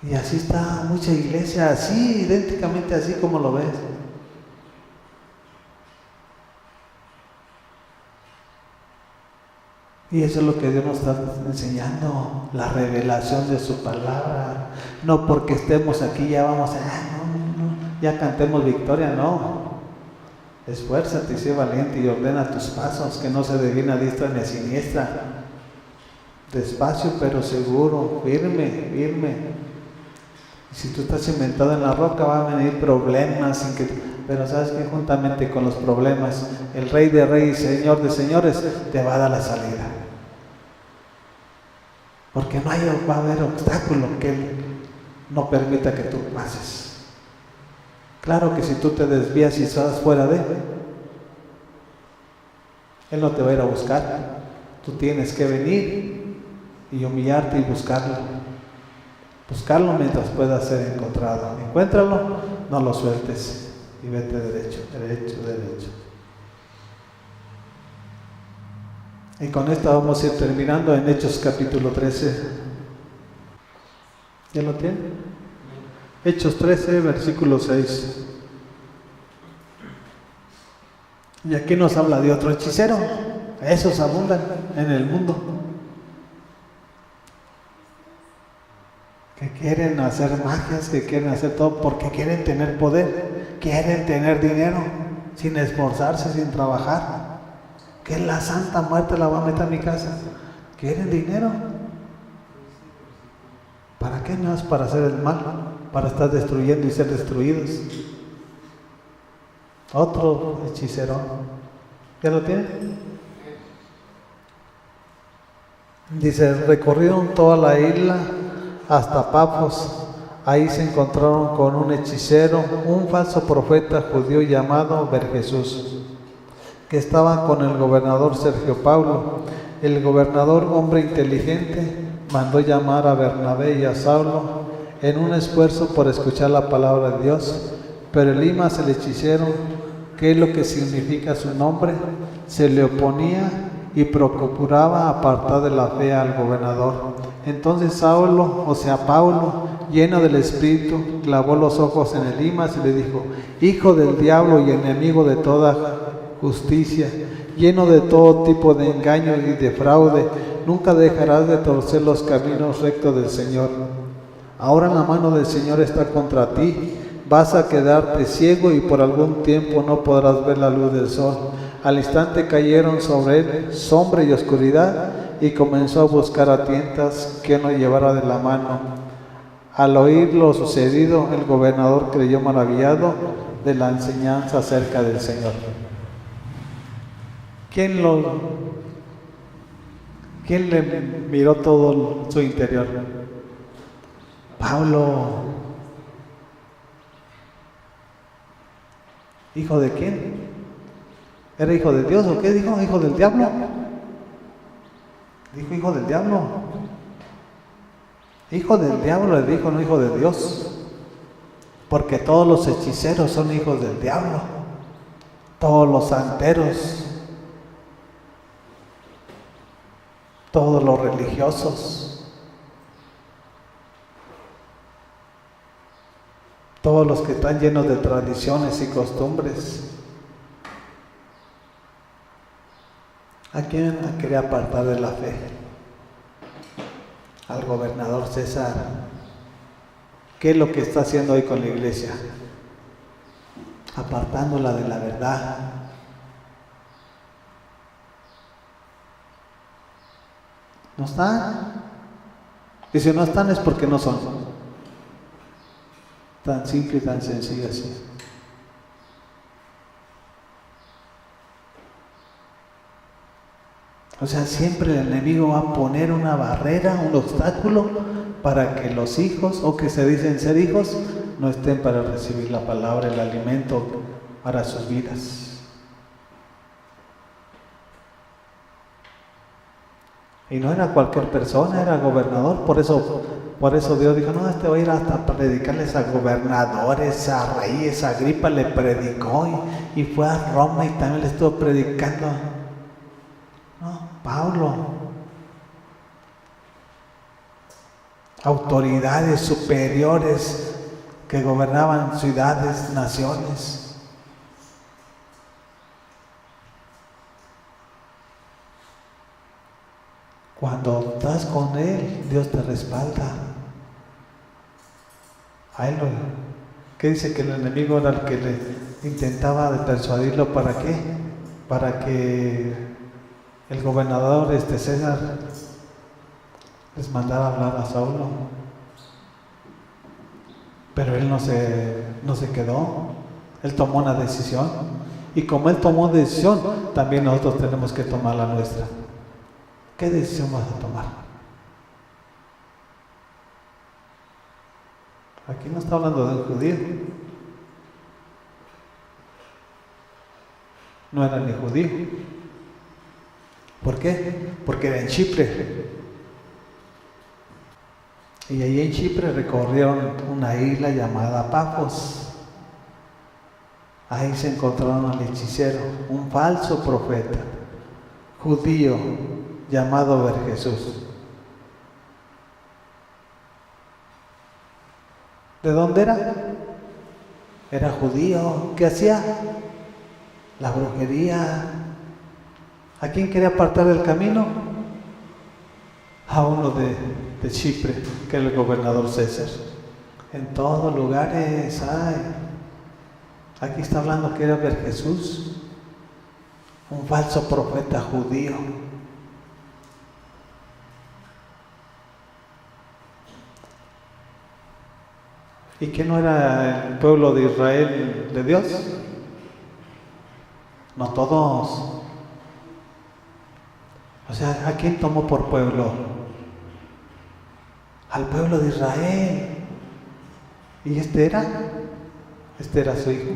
Y así está mucha iglesia, así, idénticamente así como lo ves. Y eso es lo que Dios nos está enseñando, la revelación de su palabra. No porque estemos aquí ya vamos a, ya cantemos victoria, no. Esfuérzate y sé valiente y ordena tus pasos, que no se desvíen a diestra ni a siniestra. Despacio pero seguro, firme, firme. Y si tú estás cimentado en la roca, van a venir problemas, pero sabes que juntamente con los problemas, el Rey de Reyes y Señor de Señores te va a dar la salida. Porque no va a haber obstáculo que Él no permita que tú pases. Claro que si tú te desvías y estás fuera de Él, Él no te va a ir a buscar. Tú tienes que venir y humillarte y buscarlo. Buscarlo mientras pueda ser encontrado. Encuéntralo, no lo sueltes y vete derecho, derecho, derecho. Y con esto vamos a ir terminando en Hechos capítulo 13. ¿Ya lo tienen? Hechos 13, versículo 6. Y aquí nos habla de otro hechicero. Esos abundan en el mundo. Que quieren hacer magias, que quieren hacer todo porque quieren tener poder, quieren tener dinero, sin esforzarse, sin trabajar. Que la Santa Muerte la va a meter a mi casa. ¿Quieren dinero? ¿Para qué? No es para hacer el mal, para estar destruyendo y ser destruidos. Otro hechicero. ¿Ya lo tiene? Dice, recorrieron toda la isla hasta Pafos. Ahí se encontraron con un hechicero, un falso profeta judío llamado Bar-Jesús, que estaba con el gobernador Sergio Paulo. El gobernador, hombre inteligente, mandó llamar a Bernabé y a Saulo en un esfuerzo por escuchar la palabra de Dios. Pero Elimas, el hechicero, que es lo que significa su nombre, se le oponía y procuraba apartar de la fe al gobernador. Entonces Saulo, o sea Paulo, lleno del Espíritu, clavó los ojos en Elimas y le dijo: hijo del diablo y enemigo de toda justicia, lleno de todo tipo de engaño y de fraude, nunca dejarás de torcer los caminos rectos del Señor. Ahora la mano del Señor está contra ti, vas a quedarte ciego y por algún tiempo no podrás ver la luz del sol. Al instante cayeron sobre él sombra y oscuridad, y comenzó a buscar a tientas que no llevara de la mano. Al oír lo sucedido, el gobernador creyó maravillado de la enseñanza acerca del Señor. ¿Quién le miró todo su interior? Pablo. ¿Hijo de quién? ¿Era hijo de Dios o qué dijo? ¿Hijo del diablo? Dijo hijo del diablo. Hijo del diablo le dijo, no hijo de Dios. Porque todos los hechiceros son hijos del diablo. Todos los santeros. Todos los religiosos. Todos los que están llenos de tradiciones y costumbres. ¿A quién quería apartar de la fe? Al gobernador César. ¿Qué es lo que está haciendo hoy con la iglesia? Apartándola de la verdad. ¿No están? Y si no están es porque no son. Tan simple y tan sencillo así. O sea, siempre el enemigo va a poner una barrera, un obstáculo para que los hijos, o que se dicen ser hijos, no estén para recibir la palabra, el alimento para sus vidas. Y no era cualquier persona, era gobernador. Por eso Dios dijo, no, este va a ir hasta predicarles a gobernadores, a reyes. Agripa le predicó y fue a Roma y también le estuvo predicando. No, Pablo. Autoridades superiores que gobernaban ciudades, naciones. Cuando estás con Él, Dios te respalda. A Él ¿qué dice? Que el enemigo era el que le intentaba de persuadirlo. ¿Para qué? Para que el gobernador César les mandara a hablar a Saulo. Pero él no se quedó. Él tomó una decisión. Y como él tomó decisión, también nosotros tenemos que tomar la nuestra. ¿Qué decisión vas a tomar? Aquí no está hablando de un judío. No era ni judío. ¿Por qué? Porque era en Chipre. Y ahí en Chipre recorrieron una isla llamada Pafos. Ahí se encontraron al hechicero, un falso profeta judío llamado Bar-Jesús. ¿De dónde era? Era judío. ¿Qué hacía? La brujería. ¿A quién quería apartar del camino? A uno de de Chipre, que era el gobernador César. En todos lugares hay. Aquí está hablando que era ver Jesús, un falso profeta judío. ¿Y que no era el pueblo de Israel de Dios? No todos. O sea, ¿a quién tomó por pueblo? Al pueblo de Israel. ¿Y este era su hijo?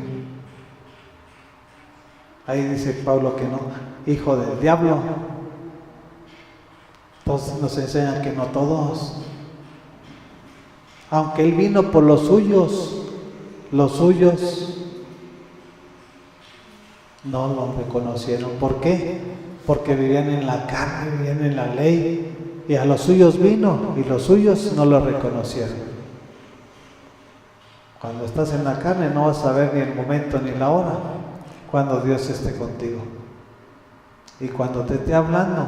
Ahí dice Pablo que no, hijo del diablo. Entonces nos enseñan que no todos. Aunque él vino por los suyos no lo reconocieron. ¿Por qué? Porque vivían en la carne, vivían en la ley, y a los suyos vino y los suyos no lo reconocieron. Cuando estás en la carne no vas a ver ni el momento ni la hora cuando Dios esté contigo. Y cuando te esté hablando,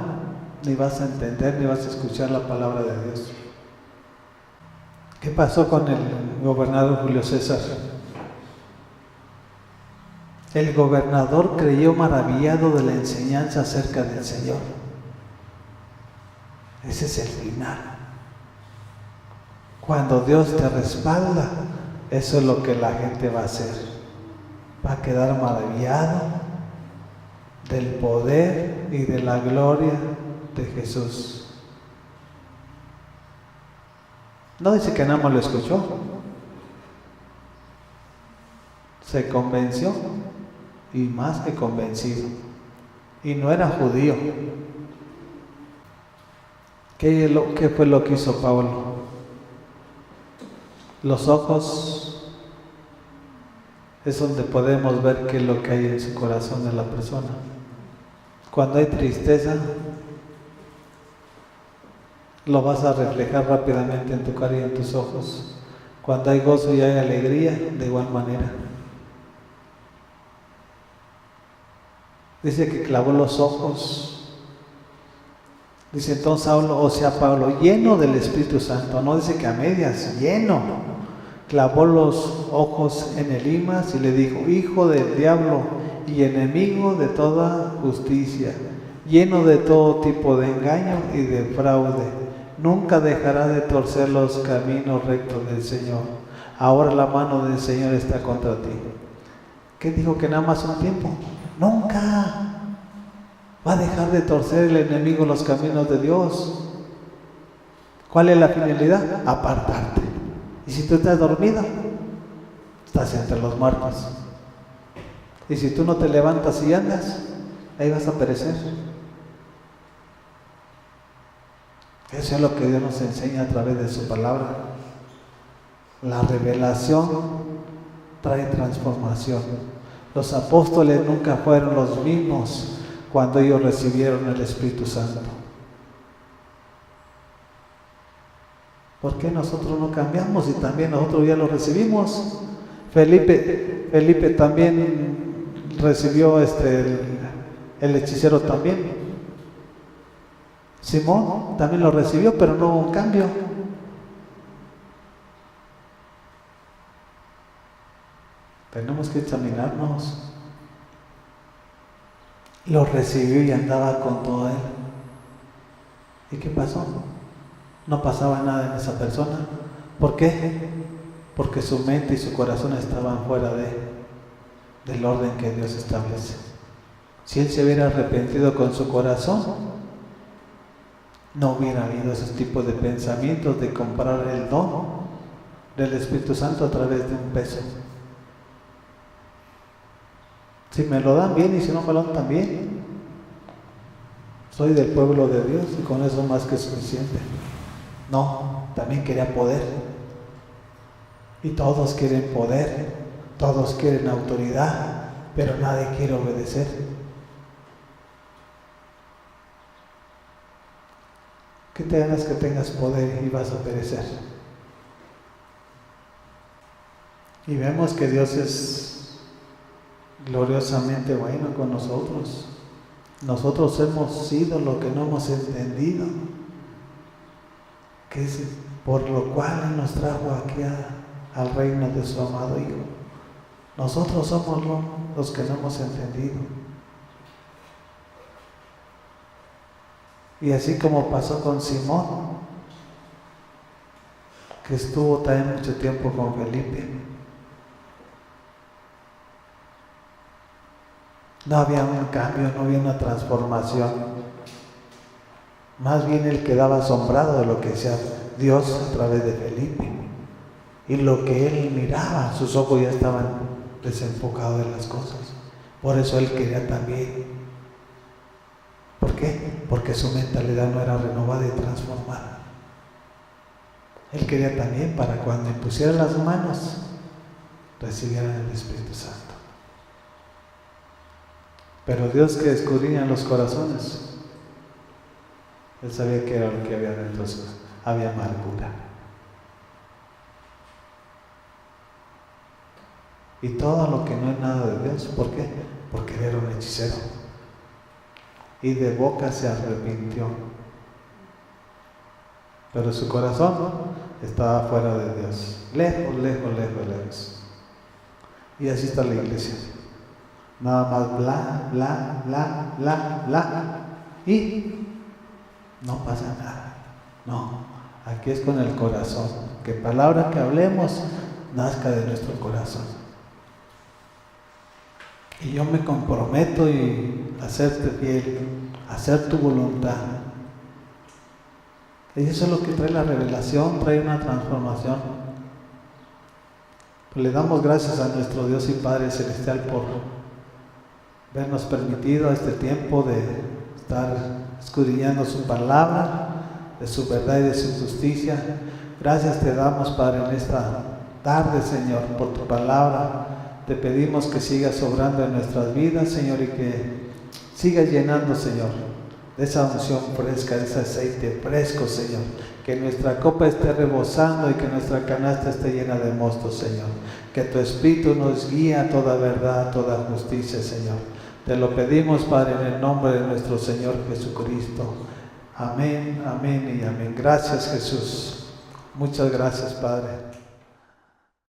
ni vas a entender ni vas a escuchar la palabra de Dios. ¿Qué pasó con el gobernador Julio César? El gobernador creyó maravillado de la enseñanza acerca del Señor. Ese es el final. Cuando Dios te respalda, eso es lo que la gente va a hacer. Va a quedar maravillado del poder y de la gloria de Jesús. No dice que nada más lo escuchó. Se convenció y más que convencido. Y no era judío. ¿Qué fue lo que hizo Pablo? Los ojos es donde podemos ver qué es lo que hay en su corazón de la persona. Cuando hay tristeza, lo vas a reflejar rápidamente en tu cara y en tus ojos. Cuando hay gozo y hay alegría, de igual manera. Dice que clavó los ojos. Dice entonces Pablo, lleno del Espíritu Santo, no dice que a medias, lleno. Clavó los ojos en Elimas y le dijo, hijo del diablo y enemigo de toda justicia, lleno de todo tipo de engaño y de fraude. Nunca dejará de torcer los caminos rectos del Señor. Ahora la mano del Señor está contra ti. ¿Qué dijo? Que nada más un tiempo. Nunca va a dejar de torcer el enemigo los caminos de Dios. ¿Cuál es la finalidad? Apartarte. Y si tú estás dormido, estás entre los muertos. Y si tú no te levantas y andas, ahí vas a perecer. Eso es lo que Dios nos enseña a través de su palabra. La revelación trae transformación. Los apóstoles nunca fueron los mismos cuando ellos recibieron el Espíritu Santo. ¿Por qué nosotros no cambiamos y también nosotros ya lo recibimos? Felipe también recibió el hechicero también. Simón también lo recibió, pero no hubo un cambio. Tenemos que examinarnos. Lo recibió y andaba con todo él. ¿Y qué pasó? No pasaba nada en esa persona. ¿Por qué? Porque su mente y su corazón estaban fuera del orden que Dios establece. Si él se hubiera arrepentido con su corazón, no hubiera habido esos tipos de pensamientos de comprar el don del Espíritu Santo a través de un peso. Si me lo dan bien y si no me lo dan también. Soy del pueblo de Dios y con eso más que suficiente. No, también quería poder. Y todos quieren poder, todos quieren autoridad, pero nadie quiere obedecer. ¿Qué te ganas que tengas poder y vas a perecer? Y vemos que Dios es gloriosamente bueno con nosotros. Nosotros hemos sido lo que no hemos entendido. que es por lo cual Él nos trajo aquí al reino de su amado Hijo. Nosotros somos los que no hemos entendido. Y así como pasó con Simón, que estuvo también mucho tiempo con Felipe, no había un cambio, no había una transformación. Más bien él quedaba asombrado de lo que decía Dios a través de Felipe. Y lo que él miraba, sus ojos ya estaban desenfocados de las cosas. Por eso él quería también. ¿Por qué? Porque su mentalidad no era renovada y transformada. Él quería también para cuando impusiera las manos, recibieran el Espíritu Santo. Pero Dios, que escudriña los corazones, Él sabía que era lo que había dentro, había amargura. Y todo lo que no es nada de Dios, ¿por qué? Porque era un hechicero. Y de boca se arrepintió. Pero su corazón estaba fuera de Dios. Lejos, lejos, lejos, lejos. Y así está la iglesia. Nada más bla, bla, bla, bla, bla. Y no pasa nada. No, aquí es con el corazón. Que palabra que hablemos nazca de nuestro corazón. Y yo me comprometo a hacerte fiel, a hacer tu voluntad. Y eso es lo que trae la revelación, trae una transformación. Pues le damos gracias a nuestro Dios y Padre Celestial por habernos permitido este tiempo de estar escudriñando su palabra, de su verdad y de su justicia. Gracias te damos, Padre, en esta tarde, Señor, por tu palabra. Te pedimos que sigas obrando en nuestras vidas, Señor, y que sigas llenando, Señor, de esa unción fresca, de ese aceite fresco, Señor. Que nuestra copa esté rebosando y que nuestra canasta esté llena de mosto, Señor. Que tu Espíritu nos guíe a toda verdad, a toda justicia, Señor. Te lo pedimos, Padre, en el nombre de nuestro Señor Jesucristo. Amén, amén y amén. Gracias, Jesús. Muchas gracias, Padre.